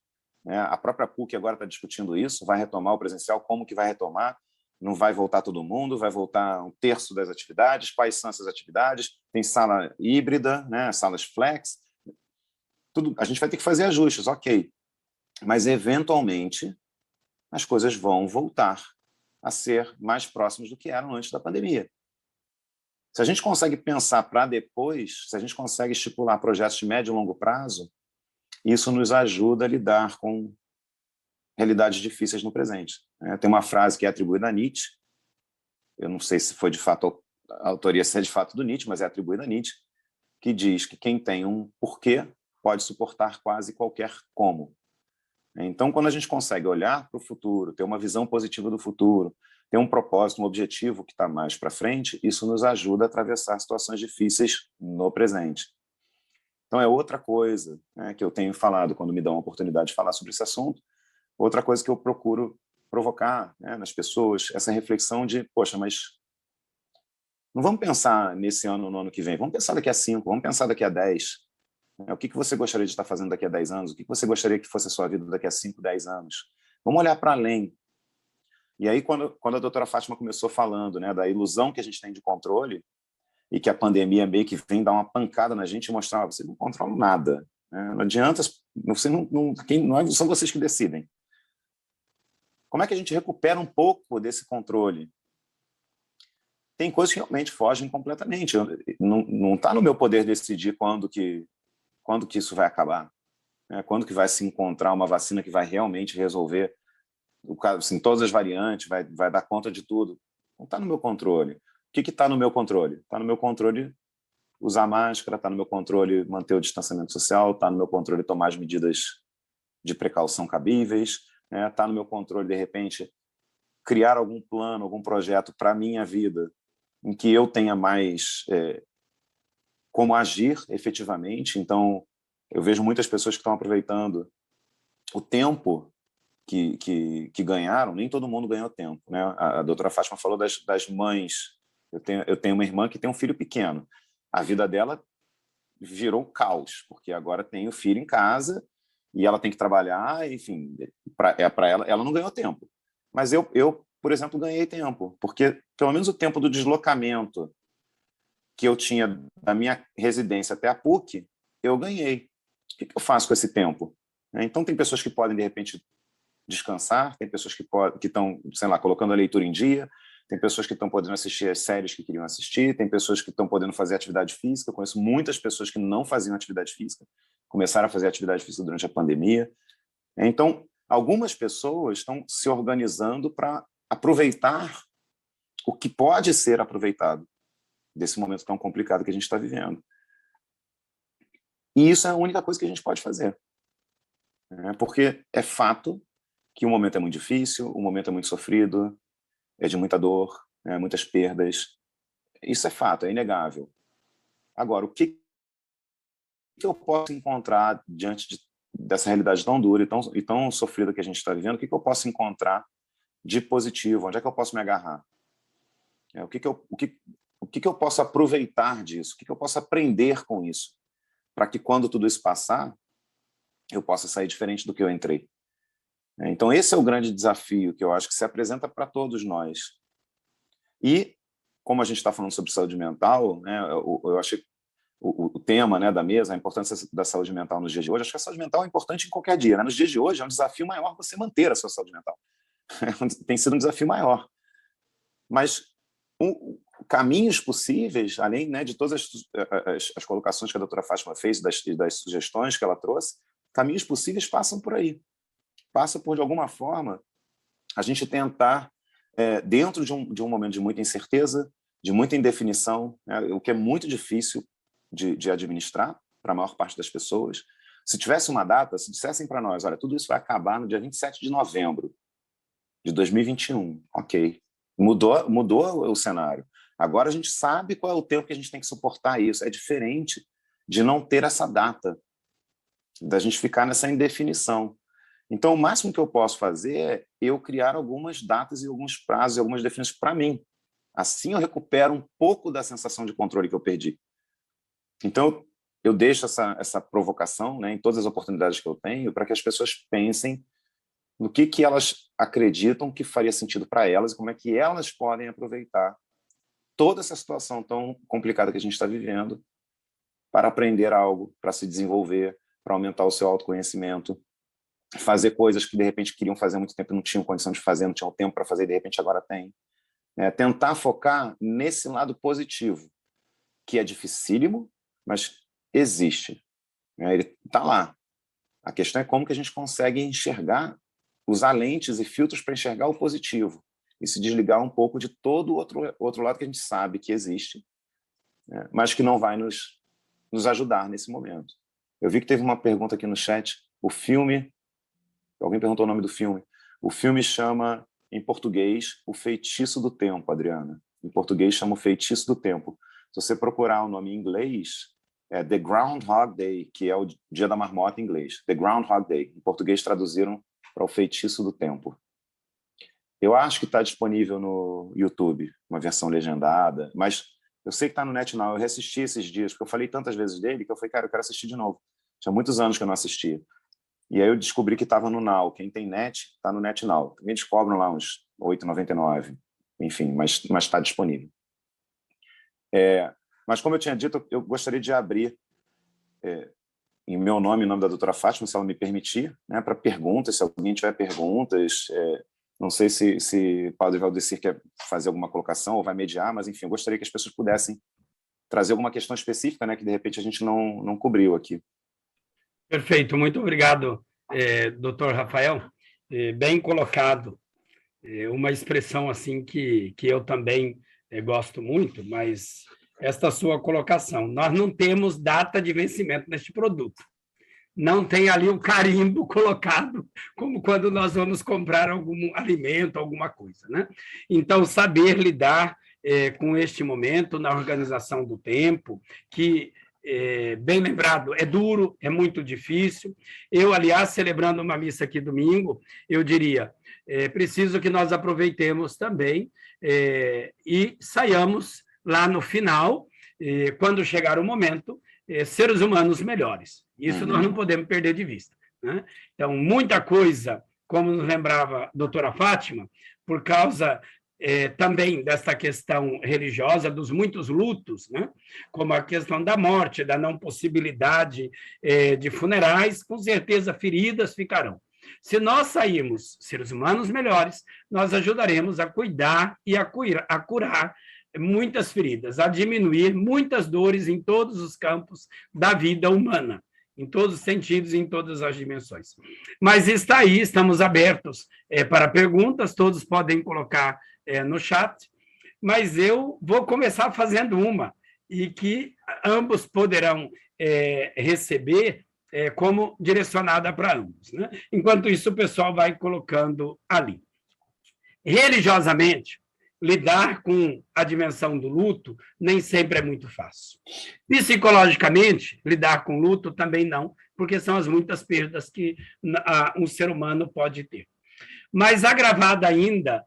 né? A própria PUC agora está discutindo isso, vai retomar o presencial, como que vai retomar? Não vai voltar todo mundo, vai voltar um terço das atividades. Quais são essas atividades? Tem sala híbrida, né? Salas flex. Tudo, a gente vai ter que fazer ajustes, ok. Mas, eventualmente, as coisas vão voltar a ser mais próximas do que eram antes da pandemia. Se a gente consegue pensar para depois, se a gente consegue estipular projetos de médio e longo prazo, isso nos ajuda a lidar com realidades difíceis no presente. Tem uma frase que é atribuída a Nietzsche, eu não sei se foi de fato a autoria, se é de fato do Nietzsche, mas é atribuída a Nietzsche, que diz que quem tem um porquê pode suportar quase qualquer como. Então, quando a gente consegue olhar para o futuro, ter uma visão positiva do futuro, ter um propósito, um objetivo que está mais para frente, isso nos ajuda a atravessar situações difíceis no presente. Então, é outra coisa, né, que eu tenho falado quando me dão a oportunidade de falar sobre esse assunto, outra coisa que eu procuro provocar, né, nas pessoas, essa reflexão de, poxa, mas não vamos pensar nesse ano, no ano que vem, vamos pensar daqui a 5, vamos pensar daqui a 10. O que você gostaria de estar fazendo daqui a 10 anos? O que você gostaria que fosse a sua vida daqui a 5, 10 anos? Vamos olhar para além. E aí, quando a doutora Fátima começou falando, né, da ilusão que a gente tem de controle e que a pandemia meio que vem dar uma pancada na gente e mostrar, você não controla nada. Né? Não adianta, não são vocês que decidem. Como é que a gente recupera um pouco desse controle? Tem coisas que realmente fogem completamente. Não está no meu poder decidir quando que isso vai acabar, né? Quando que vai se encontrar uma vacina que vai realmente resolver assim, todas as variantes, vai dar conta de tudo. Não está no meu controle. O que está no meu controle? Está no meu controle usar máscara, está no meu controle manter o distanciamento social, está no meu controle tomar as medidas de precaução cabíveis, né? Está no meu controle, de repente, criar algum plano, algum projeto para a minha vida, em que eu tenha mais como agir efetivamente. Então, eu vejo muitas pessoas que estão aproveitando o tempo que ganharam. Nem todo mundo ganhou tempo, né? A doutora Fátima falou das mães. Eu tenho uma irmã que tem um filho pequeno. A vida dela virou caos, porque agora tem o filho em casa e ela tem que trabalhar, enfim, para ela não ganhou tempo. Mas eu, por exemplo, ganhei tempo, porque pelo menos o tempo do deslocamento que eu tinha da minha residência até a PUC, eu ganhei. O que eu faço com esse tempo? Então, tem pessoas que podem, de repente, descansar, tem pessoas que estão, sei lá, colocando a leitura em dia, tem pessoas que estão podendo assistir as séries que queriam assistir, tem pessoas que estão podendo fazer atividade física. Eu conheço muitas pessoas que não faziam atividade física, começaram a fazer atividade física durante a pandemia. Então, algumas pessoas estão se organizando para aproveitar o que pode ser aproveitado desse momento tão complicado que a gente está vivendo. E isso é a única coisa que a gente pode fazer. Porque é fato que o momento é muito difícil, o momento é muito sofrido, é de muita dor, muitas perdas. Isso é fato, é inegável. Agora, o que eu posso encontrar diante dessa realidade tão dura e tão sofrida que a gente está vivendo? O que eu posso encontrar de positivo? Onde é que eu posso me agarrar? O que eu posso aproveitar disso? O que eu posso aprender com isso? Para que, quando tudo isso passar, eu possa sair diferente do que eu entrei. Então, esse é o grande desafio que eu acho que se apresenta para todos nós. E, como a gente está falando sobre saúde mental, eu achei o tema, da mesa, a importância da saúde mental nos dias de hoje. Acho que a saúde mental é importante em qualquer dia. Nos dias de hoje é um desafio maior você manter a sua saúde mental. Tem sido um desafio maior. Mas caminhos possíveis, além de todas as colocações que a doutora Fátima fez, das sugestões que ela trouxe, caminhos possíveis passam por aí. Passa por, de alguma forma, a gente tentar, dentro de um momento de muita incerteza, de muita indefinição, o que é muito difícil de administrar para a maior parte das pessoas. Se tivesse uma data, se dissessem para nós, olha, tudo isso vai acabar no dia 27 de novembro de 2021, ok. Mudou o cenário. Agora a gente sabe qual é o tempo que a gente tem que suportar isso. É diferente de não ter essa data, da gente ficar nessa indefinição. Então, o máximo que eu posso fazer é eu criar algumas datas e alguns prazos e algumas definições para mim. Assim eu recupero um pouco da sensação de controle que eu perdi. Então, eu deixo essa provocação, em todas as oportunidades que eu tenho, para que as pessoas pensem no que elas acreditam que faria sentido para elas e como é que elas podem aproveitar toda essa situação tão complicada que a gente está vivendo para aprender algo, para se desenvolver, para aumentar o seu autoconhecimento, fazer coisas que, de repente, queriam fazer há muito tempo e não tinham condição de fazer, não tinham tempo para fazer e, de repente, agora tem. Tentar focar nesse lado positivo, que é dificílimo, mas existe. Ele está lá. A questão é como que a gente consegue enxergar, usar lentes e filtros para enxergar o positivo e se desligar um pouco de todo o outro lado que a gente sabe que existe, mas que não vai nos ajudar nesse momento. Eu vi que teve uma pergunta aqui no chat. O filme... Alguém perguntou o nome do filme. O filme chama, em português, O Feitiço do Tempo, Adriana. Em português chama O Feitiço do Tempo. Se você procurar o nome em inglês, é The Groundhog Day, que é o Dia da Marmota em inglês. The Groundhog Day. Em português traduziram para O Feitiço do Tempo. Eu acho que está disponível no YouTube, uma versão legendada, mas eu sei que está no NetNow. Eu reassisti esses dias, porque eu falei tantas vezes dele que eu falei, cara, eu quero assistir de novo. Tinha muitos anos que eu não assistia. E aí eu descobri que estava no Now. Quem tem net, está no NetNow. Também descobrem lá uns R$ 8,99. Enfim, mas está disponível. Mas, como eu tinha dito, eu gostaria de abrir, em meu nome, em nome da doutora Fátima, se ela me permitir, para perguntas, se alguém tiver perguntas. Não sei se o padre Valdecir quer fazer alguma colocação ou vai mediar, mas, enfim, eu gostaria que as pessoas pudessem trazer alguma questão específica, que, de repente, a gente não cobriu aqui. Perfeito, muito obrigado, doutor Rafael. Bem colocado. Uma expressão assim que eu também gosto muito, mas esta sua colocação. Nós não temos data de vencimento neste produto. Não tem ali o carimbo colocado, como quando nós vamos comprar algum alimento, alguma coisa, né? Então, saber lidar com este momento na organização do tempo, que, bem lembrado, é duro, é muito difícil. Eu, aliás, celebrando uma missa aqui domingo, eu diria, preciso que nós aproveitemos também e saiamos lá no final, quando chegar o momento, seres humanos melhores. Isso nós não podemos perder de vista, né? Então, muita coisa, como nos lembrava a doutora Fátima, por causa também dessa questão religiosa, dos muitos lutos, né? Como a questão da morte, da não possibilidade de funerais, com certeza feridas ficarão. Se nós sairmos seres humanos melhores, nós ajudaremos a cuidar e a curar muitas feridas, a diminuir muitas dores em todos os campos da vida humana, em todos os sentidos e em todas as dimensões. Mas está aí, estamos abertos para perguntas, todos podem colocar no chat, mas eu vou começar fazendo uma, e que ambos poderão receber como direcionada para ambos, né? Enquanto isso, o pessoal vai colocando ali. Religiosamente, lidar com a dimensão do luto nem sempre é muito fácil. Psicologicamente, lidar com luto também não, porque são as muitas perdas que um ser humano pode ter. Mas agravada ainda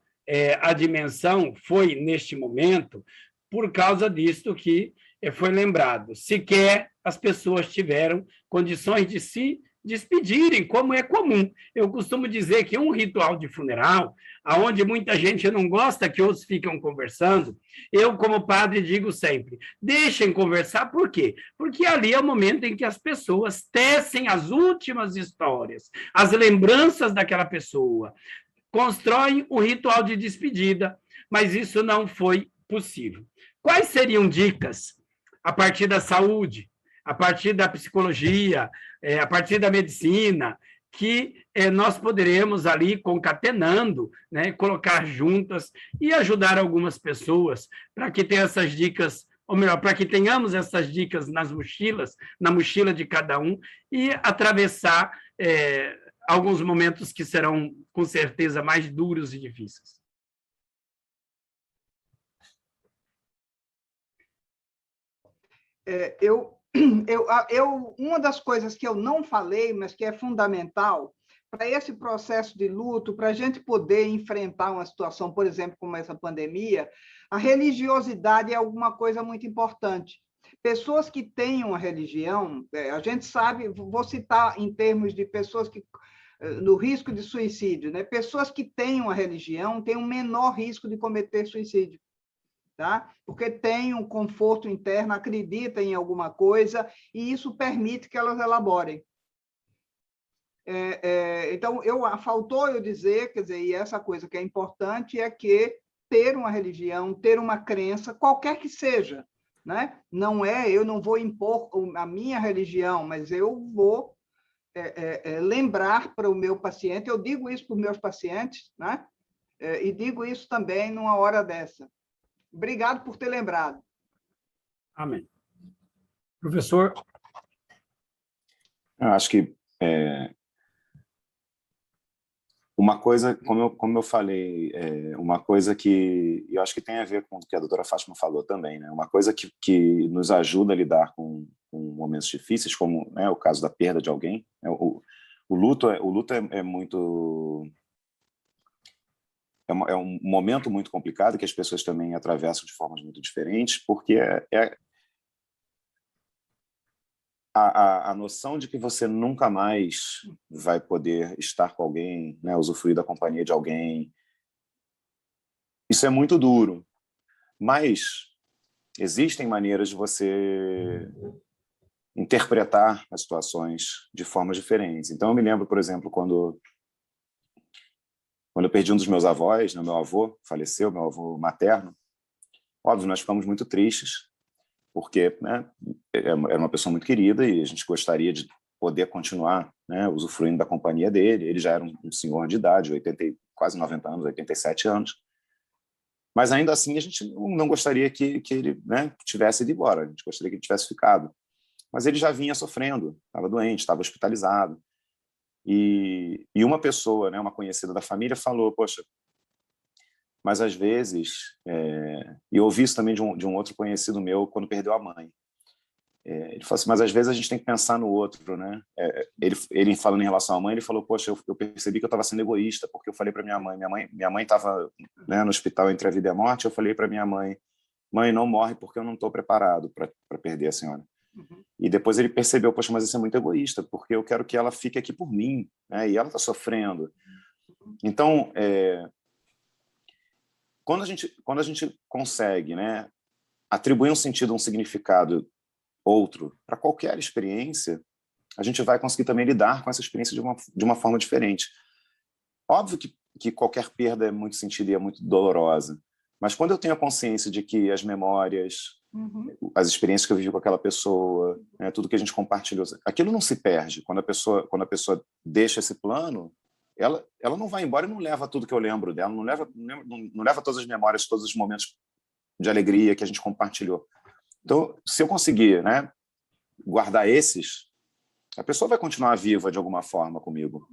a dimensão foi, neste momento, por causa disto que foi lembrado. Sequer as pessoas tiveram condições de se despedirem, como é comum. Eu costumo dizer que um ritual de funeral, onde muita gente não gosta que outros ficam conversando, eu, como padre, digo sempre, deixem conversar, por quê? Porque ali é o momento em que as pessoas tecem as últimas histórias, as lembranças daquela pessoa, constroem o ritual de despedida, mas isso não foi possível. Quais seriam dicas a partir da saúde, a partir da psicologia, a partir da medicina, que nós poderemos ali, concatenando, né, colocar juntas e ajudar algumas pessoas para que tenham essas dicas, ou melhor, para que tenhamos essas dicas nas mochilas, na mochila de cada um, e atravessar alguns momentos que serão, com certeza, mais duros e difíceis. Uma das coisas que eu não falei, mas que é fundamental para esse processo de luto, para a gente poder enfrentar uma situação, por exemplo, como essa pandemia, a religiosidade é alguma coisa muito importante. Pessoas que têm uma religião, a gente sabe, vou citar em termos de pessoas que no risco de suicídio, né? Pessoas que têm uma religião têm um menor risco de cometer suicídio. Tá? Porque tem um conforto interno, acredita em alguma coisa, e isso permite que elas elaborem. Então, faltou eu dizer, quer dizer, e essa coisa que é importante é que ter uma religião, ter uma crença, qualquer que seja, né? Não eu não vou impor a minha religião, mas eu vou lembrar para o meu paciente, eu digo isso para os meus pacientes, né? E digo isso também numa hora dessa. Obrigado por ter lembrado. Amém. Professor? Eu acho que uma coisa, como eu falei, uma coisa que eu acho que tem a ver com o que a doutora Fátima falou também, né? Uma coisa que nos ajuda a lidar com momentos difíceis, como, né, o caso da perda de alguém. O luto é muito... É um momento muito complicado que as pessoas também atravessam de formas muito diferentes, porque a noção de que você nunca mais vai poder estar com alguém, né, usufruir da companhia de alguém, isso é muito duro. Mas existem maneiras de você interpretar as situações de formas diferentes. Então, eu me lembro, por exemplo, quando eu perdi um dos meus avós, né, meu avô faleceu, meu avô materno, óbvio, nós ficamos muito tristes, porque, né, era uma pessoa muito querida e a gente gostaria de poder continuar, né, usufruindo da companhia dele. Ele já era um senhor de idade, quase 90 anos, 87 anos. Mas ainda assim a gente não gostaria que ele, né, tivesse ido embora, a gente gostaria que ele tivesse ficado. Mas ele já vinha sofrendo, estava doente, estava hospitalizado. E uma pessoa, né, uma conhecida da família, falou: poxa, mas às vezes, e eu ouvi isso também de um outro conhecido meu quando perdeu a mãe. Ele falou assim: mas às vezes a gente tem que pensar no outro, né? Ele falando em relação à mãe, ele falou: poxa, eu percebi que eu estava sendo egoísta, porque eu falei para minha mãe estava, né, no hospital entre a vida e a morte, eu falei para minha mãe: mãe, não morre porque eu não estou preparado para perder a senhora. Uhum. E depois ele percebeu: poxa, mas isso é muito egoísta, porque eu quero que ela fique aqui por mim, né? E ela está sofrendo. Então, quando a gente consegue, né, atribuir um sentido, um significado outro para qualquer experiência, a gente vai conseguir também lidar com essa experiência de uma forma diferente. Óbvio que qualquer perda é muito sentida e é muito dolorosa, mas quando eu tenho a consciência de que as memórias, as experiências que eu vivi com aquela pessoa, né, tudo que a gente compartilhou, aquilo não se perde. Quando a pessoa deixa esse plano, ela não vai embora e não leva tudo que eu lembro dela, não leva todas as memórias, todos os momentos de alegria que a gente compartilhou. Então, se eu conseguir, né, guardar esses, a pessoa vai continuar viva de alguma forma comigo,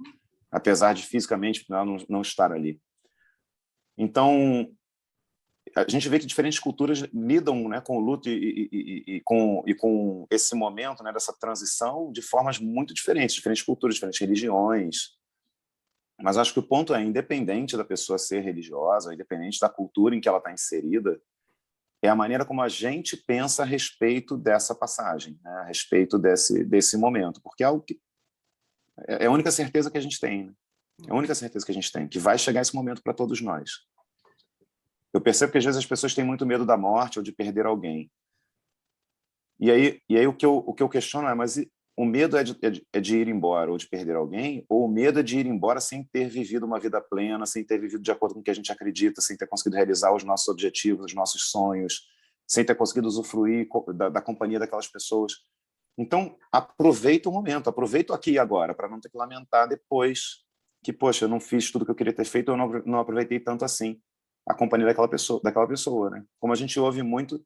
apesar de fisicamente ela não estar ali. Então, a gente vê que diferentes culturas lidam, né, com o luto e com esse momento, né, dessa transição de formas muito diferentes culturas, diferentes religiões. Mas acho que o ponto é, independente da pessoa ser religiosa, independente da cultura em que ela está inserida, é a maneira como a gente pensa a respeito dessa passagem, né? A respeito desse momento, porque é algo que é a única certeza que a gente tem, né? É a única certeza que a gente tem, que vai chegar esse momento para todos nós. Eu percebo que às vezes as pessoas têm muito medo da morte ou de perder alguém. E aí o que eu questiono é, mas o medo é de ir embora ou de perder alguém, ou o medo é de ir embora sem ter vivido uma vida plena, sem ter vivido de acordo com o que a gente acredita, sem ter conseguido realizar os nossos objetivos, os nossos sonhos, sem ter conseguido usufruir da companhia daquelas pessoas. Então, aproveita o momento, aproveita o aqui e agora, para não ter que lamentar depois que, poxa, eu não fiz tudo que eu queria ter feito, eu não aproveitei tanto assim a companhia daquela pessoa, né? Como a gente ouve muito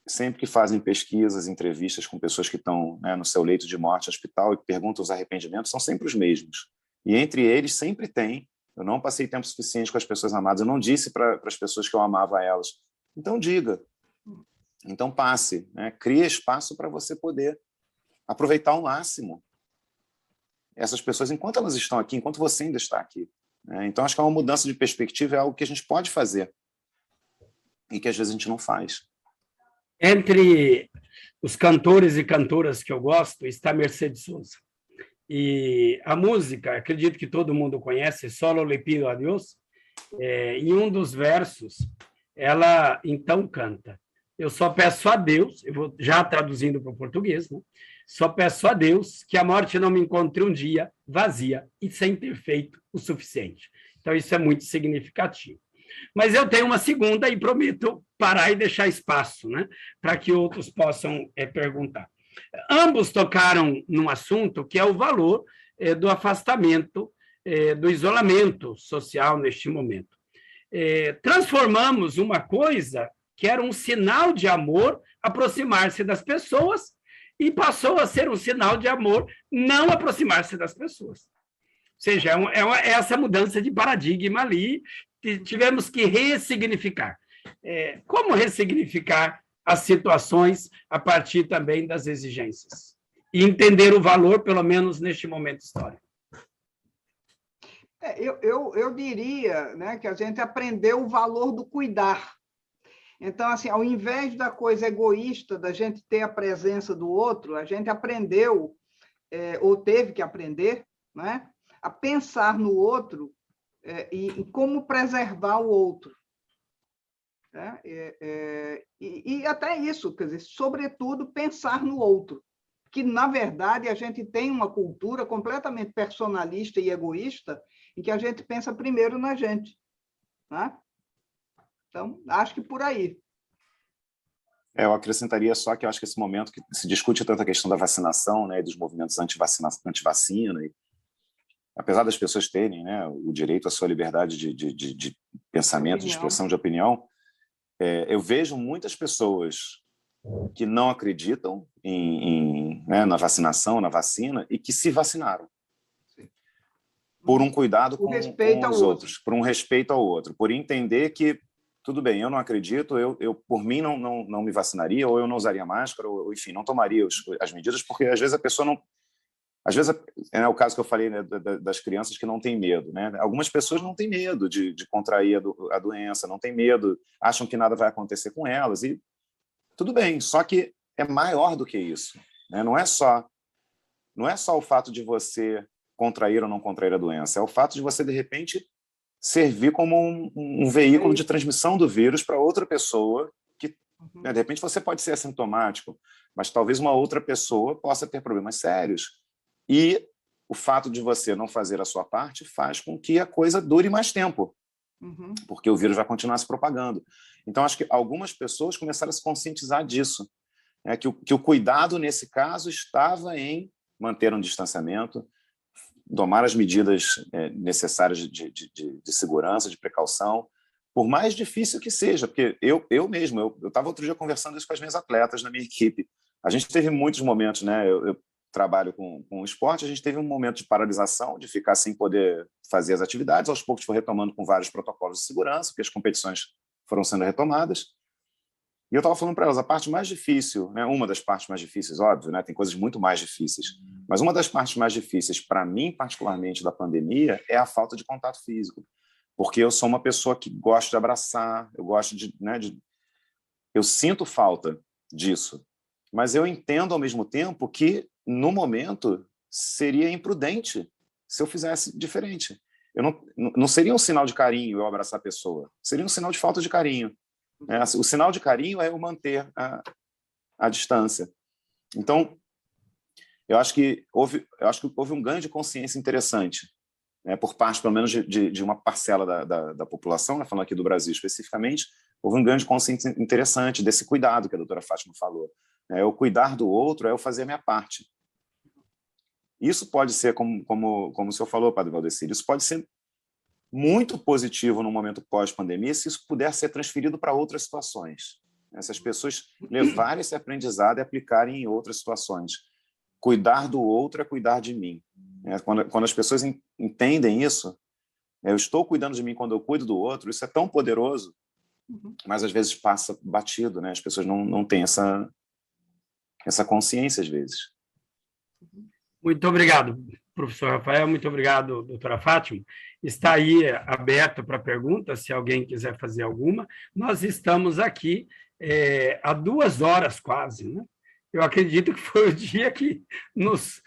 sempre que fazem pesquisas, entrevistas com pessoas que estão, né, no seu leito de morte no hospital e perguntam os arrependimentos, são sempre os mesmos. E entre eles sempre tem: eu não passei tempo suficiente com as pessoas amadas, eu não disse para as pessoas que eu amava elas. Então diga, então passe, né? Crie espaço para você poder aproveitar ao máximo essas pessoas enquanto elas estão aqui, enquanto você ainda está aqui, né? Então acho que é uma mudança de perspectiva, é algo que a gente pode fazer e que às vezes a gente não faz. Entre os cantores e cantoras que eu gosto está Mercedes Sosa. E a música, acredito que todo mundo conhece, Solo le pido a Dios. Em um dos versos, ela então canta: eu só peço a Deus, eu vou já traduzindo para o português, né? Só peço a Deus que a morte não me encontre um dia vazia e sem ter feito o suficiente. Então, isso é muito significativo. Mas eu tenho uma segunda e prometo parar e deixar espaço, né, para que outros possam perguntar. Ambos tocaram num assunto que é o valor do afastamento, do isolamento social neste momento. Transformamos uma coisa que era um sinal de amor aproximar-se das pessoas e passou a ser um sinal de amor não aproximar-se das pessoas. Ou seja, é essa mudança de paradigma ali que tivemos que ressignificar. Como ressignificar as situações a partir também das exigências? E entender o valor, pelo menos neste momento histórico. Eu diria, né, que a gente aprendeu o valor do cuidar. Então, assim, ao invés da coisa egoísta, da gente ter a presença do outro, a gente aprendeu, ou teve que aprender, né, a pensar no outro e como preservar o outro. Né? E até isso, quer dizer, sobretudo, pensar no outro, que, na verdade, a gente tem uma cultura completamente personalista e egoísta, em que a gente pensa primeiro na gente. Né? Então, acho que por aí. Eu acrescentaria só que eu acho que esse momento que se discute tanto a questão da vacinação, né, dos movimentos antivacina, apesar das pessoas terem, né, o direito à sua liberdade de pensamento, de expressão de opinião, eu vejo muitas pessoas que não acreditam né, na vacinação, na vacina, e que se vacinaram. Por um cuidado com os outros, por um respeito ao outro, por entender que, tudo bem, eu não acredito, eu por mim não me vacinaria, ou eu não usaria máscara, ou enfim, não tomaria as medidas, porque às vezes a pessoa não... Às vezes, é o caso que eu falei, né, das crianças que não têm medo, né? Algumas pessoas não têm medo de contrair a doença, não têm medo, acham que nada vai acontecer com elas, e tudo bem, só que é maior do que isso, né? Não é só o fato de você contrair ou não contrair a doença, é o fato de você, de repente, servir como um veículo de transmissão do vírus para outra pessoa que, né, de repente, você pode ser assintomático, mas talvez uma outra pessoa possa ter problemas sérios. E o fato de você não fazer a sua parte faz com que a coisa dure mais tempo, porque o vírus vai continuar se propagando. Então, acho que algumas pessoas começaram a se conscientizar disso, né, que o cuidado, nesse caso, estava em manter um distanciamento, tomar as medidas necessárias de segurança, de precaução, por mais difícil que seja, porque eu estava outro dia conversando isso com as minhas atletas na minha equipe. A gente teve muitos momentos, né? Eu trabalho com o esporte, a gente teve um momento de paralisação, de ficar sem poder fazer as atividades, aos poucos foi retomando com vários protocolos de segurança, porque as competições foram sendo retomadas. E eu estava falando para elas, a parte mais difícil, né, uma das partes mais difíceis, óbvio, né, tem coisas muito mais difíceis, mas uma das partes mais difíceis, para mim, particularmente, da pandemia, é a falta de contato físico. Porque eu sou uma pessoa que gosta de abraçar, eu gosto eu sinto falta disso. Mas eu entendo, ao mesmo tempo, que, no momento, seria imprudente se eu fizesse diferente. Não seria um sinal de carinho eu abraçar a pessoa, seria um sinal de falta de carinho. O sinal de carinho é eu manter a distância. Então, eu acho que houve um ganho de consciência interessante, né, por parte, pelo menos, de uma parcela da população, né, falando aqui do Brasil especificamente, houve um ganho de consciência interessante desse cuidado que a doutora Fátima falou. Eu cuidar do outro é eu fazer a minha parte. Isso pode ser, como o senhor falou, Padre Valdecir, isso pode ser muito positivo no momento pós-pandemia se isso puder ser transferido para outras situações. Essas pessoas levarem esse aprendizado e aplicarem em outras situações. Cuidar do outro é cuidar de mim. Quando as pessoas entendem isso, eu estou cuidando de mim quando eu cuido do outro, isso é tão poderoso, mas às vezes passa batido, né? As pessoas não têm essa consciência às vezes. Muito obrigado, professor Rafael, muito obrigado, doutora Fátima. Está aí aberto para perguntas, se alguém quiser fazer alguma. Nós estamos aqui há 2 horas quase, né? Eu acredito que foi o dia que nos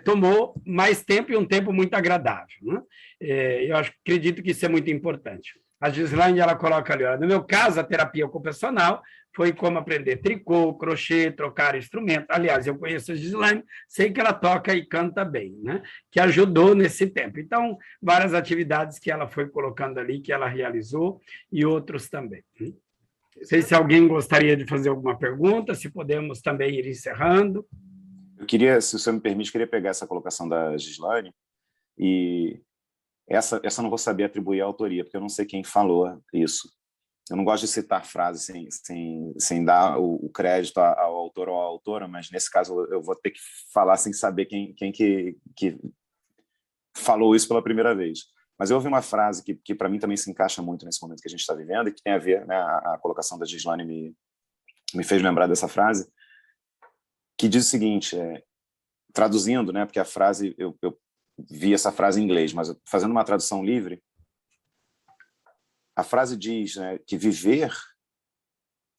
tomou mais tempo e um tempo muito agradável, né? Eu acredito que isso é muito importante. A Gislaine, ela coloca ali, no meu caso, a terapia ocupacional foi como aprender tricô, crochê, trocar instrumento. Aliás, eu conheço a Gislaine, sei que ela toca e canta bem, né? Que ajudou nesse tempo. Então, várias atividades que ela foi colocando ali, que ela realizou, e outros também. Não sei se alguém gostaria de fazer alguma pergunta, se podemos também ir encerrando. Eu queria, se o senhor me permite, queria pegar essa colocação da Gislaine e essa eu não vou saber atribuir a autoria, porque eu não sei quem falou isso. Eu não gosto de citar frases sem dar o crédito ao autor ou à autora, mas nesse caso eu vou ter que falar sem saber quem que falou isso pela primeira vez. Mas eu ouvi uma frase que para mim também se encaixa muito nesse momento que a gente está vivendo e que tem a ver, né, a colocação da Gislaine me fez lembrar dessa frase, que diz o seguinte, traduzindo, né, porque a frase, eu vi essa frase em inglês, mas fazendo uma tradução livre, a frase diz, né, que viver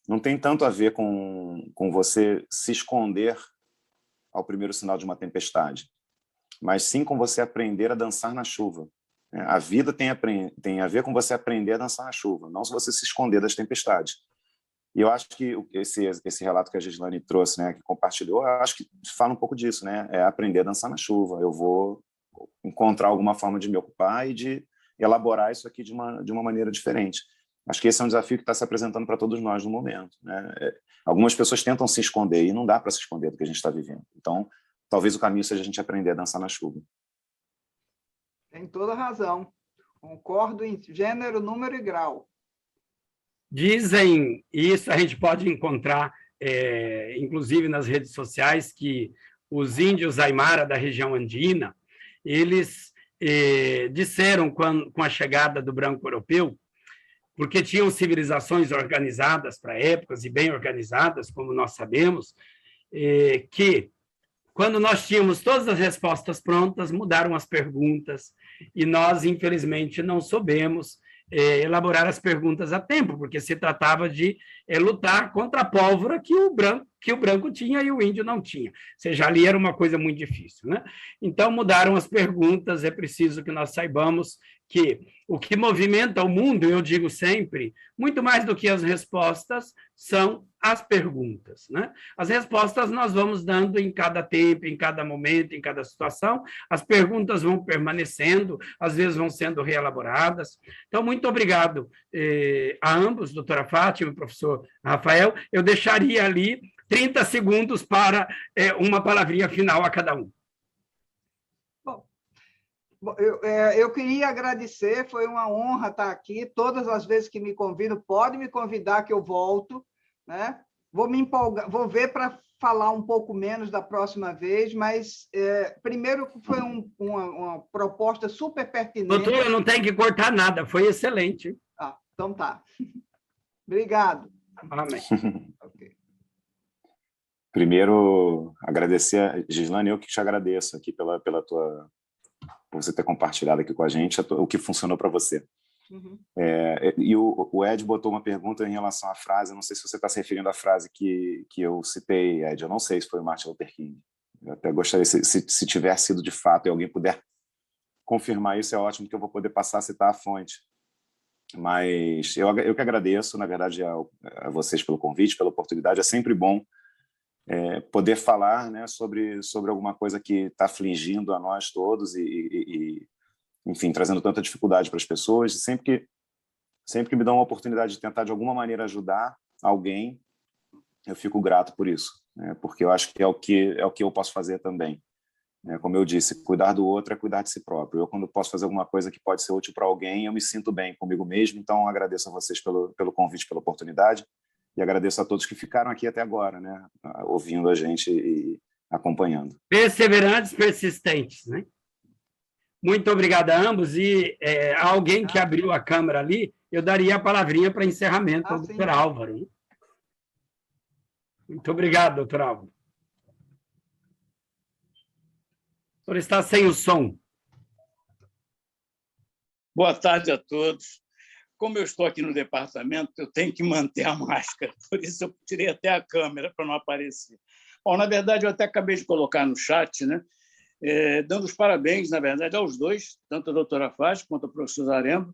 não tem tanto a ver com você se esconder ao primeiro sinal de uma tempestade, mas sim com você aprender a dançar na chuva. A vida tem a ver com você aprender a dançar na chuva, não se você se esconder das tempestades. E eu acho que esse relato que a Gislaine trouxe, né, que compartilhou, eu acho que fala um pouco disso, né? É aprender a dançar na chuva. Eu vou encontrar alguma forma de me ocupar e de elaborar isso aqui de uma maneira diferente. Acho que esse é um desafio que está se apresentando para todos nós no momento, né? Algumas pessoas tentam se esconder e não dá para se esconder do que a gente está vivendo. Então, talvez o caminho seja a gente aprender a dançar na chuva. Tem toda razão. Concordo em gênero, número e grau. Dizem, e isso a gente pode encontrar, inclusive nas redes sociais, que os índios Aimara da região andina, eles disseram, com a chegada do branco europeu, porque tinham civilizações organizadas para épocas e bem organizadas, como nós sabemos, que quando nós tínhamos todas as respostas prontas, mudaram as perguntas e nós, infelizmente, não soubemos elaborar as perguntas a tempo, porque se tratava de lutar contra a pólvora que o branco tinha e o índio não tinha. Ou seja, ali era uma coisa muito difícil, né? Então, mudaram as perguntas, é preciso que nós saibamos que o que movimenta o mundo, eu digo sempre, muito mais do que as respostas, são as perguntas, né? As respostas nós vamos dando em cada tempo, em cada momento, em cada situação, as perguntas vão permanecendo, às vezes vão sendo reelaboradas. Então, muito obrigado a ambos, doutora Fátima e professor Rafael. Eu deixaria ali 30 segundos para uma palavrinha final a cada um. Eu queria agradecer, foi uma honra estar aqui. Todas as vezes que me convidam, pode me convidar que eu volto, né? Vou me empolgar, vou ver para falar um pouco menos da próxima vez, mas primeiro foi uma proposta super pertinente. Doutora, não tem que cortar nada, foi excelente. Então tá. Obrigado. Amém. Okay. Primeiro, agradecer, Gislane, eu que te agradeço aqui por você ter compartilhado aqui com a gente o que funcionou para você. Uhum. E o Ed botou uma pergunta em relação à frase, não sei se você está se referindo à frase que eu citei, Ed, eu não sei se foi o Martin Luther King. Eu até gostaria, se tiver sido de fato e alguém puder confirmar isso, é ótimo, que eu vou poder passar a citar a fonte. Mas eu que agradeço, na verdade, a vocês pelo convite, pela oportunidade. É sempre bom poder falar, né, sobre alguma coisa que está afligindo a nós todos e, enfim, trazendo tanta dificuldade para as pessoas. E sempre que me dão uma oportunidade de tentar, de alguma maneira, ajudar alguém, eu fico grato por isso, né, porque eu acho que é o que eu posso fazer também. Como eu disse, cuidar do outro é cuidar de si próprio. Eu, quando posso fazer alguma coisa que pode ser útil para alguém, eu me sinto bem comigo mesmo. Então, agradeço a vocês pelo convite, pela oportunidade, e agradeço a todos que ficaram aqui até agora, né, ouvindo a gente e acompanhando. Perseverantes, persistentes, né? Muito obrigado a ambos. E alguém que abriu a câmera ali, eu daria a palavrinha para encerramento ao doutor Álvaro. Né? Muito obrigado, doutor Álvaro. O senhor está sem o som. Boa tarde a todos. Como eu estou aqui no departamento, eu tenho que manter a máscara, por isso eu tirei até a câmera para não aparecer. Bom, na verdade, eu até acabei de colocar no chat, né, dando os parabéns, na verdade, aos dois, tanto a doutora Fátima quanto o professor Zaremba,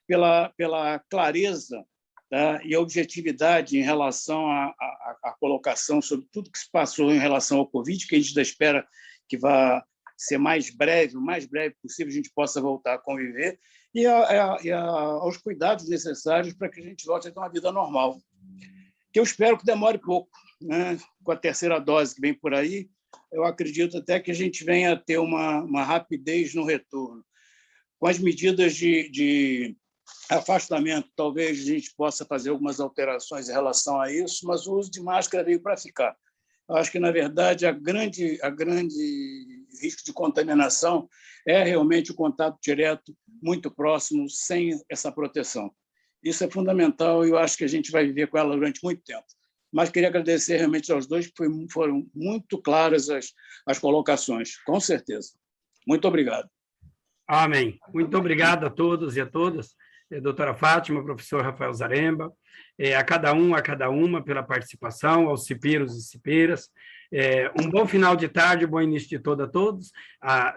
pela clareza, tá, e a objetividade em relação à colocação sobre tudo que se passou em relação ao Covid, que a gente espera que vá ser mais breve, o mais breve possível, a gente possa voltar a conviver, e aos cuidados necessários para que a gente volte a ter uma vida normal. Que eu espero que demore pouco, né? Com a terceira dose que vem por aí, eu acredito até que a gente venha a ter uma rapidez no retorno. Com as medidas de afastamento, talvez a gente possa fazer algumas alterações em relação a isso, mas o uso de máscara veio para ficar. Eu acho que, na verdade, a grande risco de contaminação é realmente o contato direto, muito próximo, sem essa proteção. Isso é fundamental e eu acho que a gente vai viver com ela durante muito tempo. Mas queria agradecer realmente aos dois, que foram muito claras as colocações, com certeza. Muito obrigado. Amém. Muito obrigado a todos e a todas, doutora Fátima, professor Rafael Zaremba, a cada um, a cada uma pela participação, aos cipeiros e cipeiras. Um bom final de tarde, bom início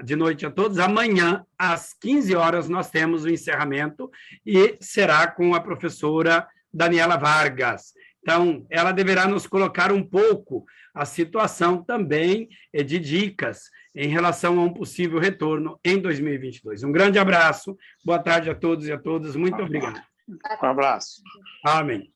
de noite a todos. Amanhã, às 15 horas, nós temos o encerramento e será com a professora Daniela Vargas. Então, ela deverá nos colocar um pouco a situação também de dicas em relação a um possível retorno em 2022. Um grande abraço, boa tarde a todos e a todas, muito obrigado. Um abraço. Amém.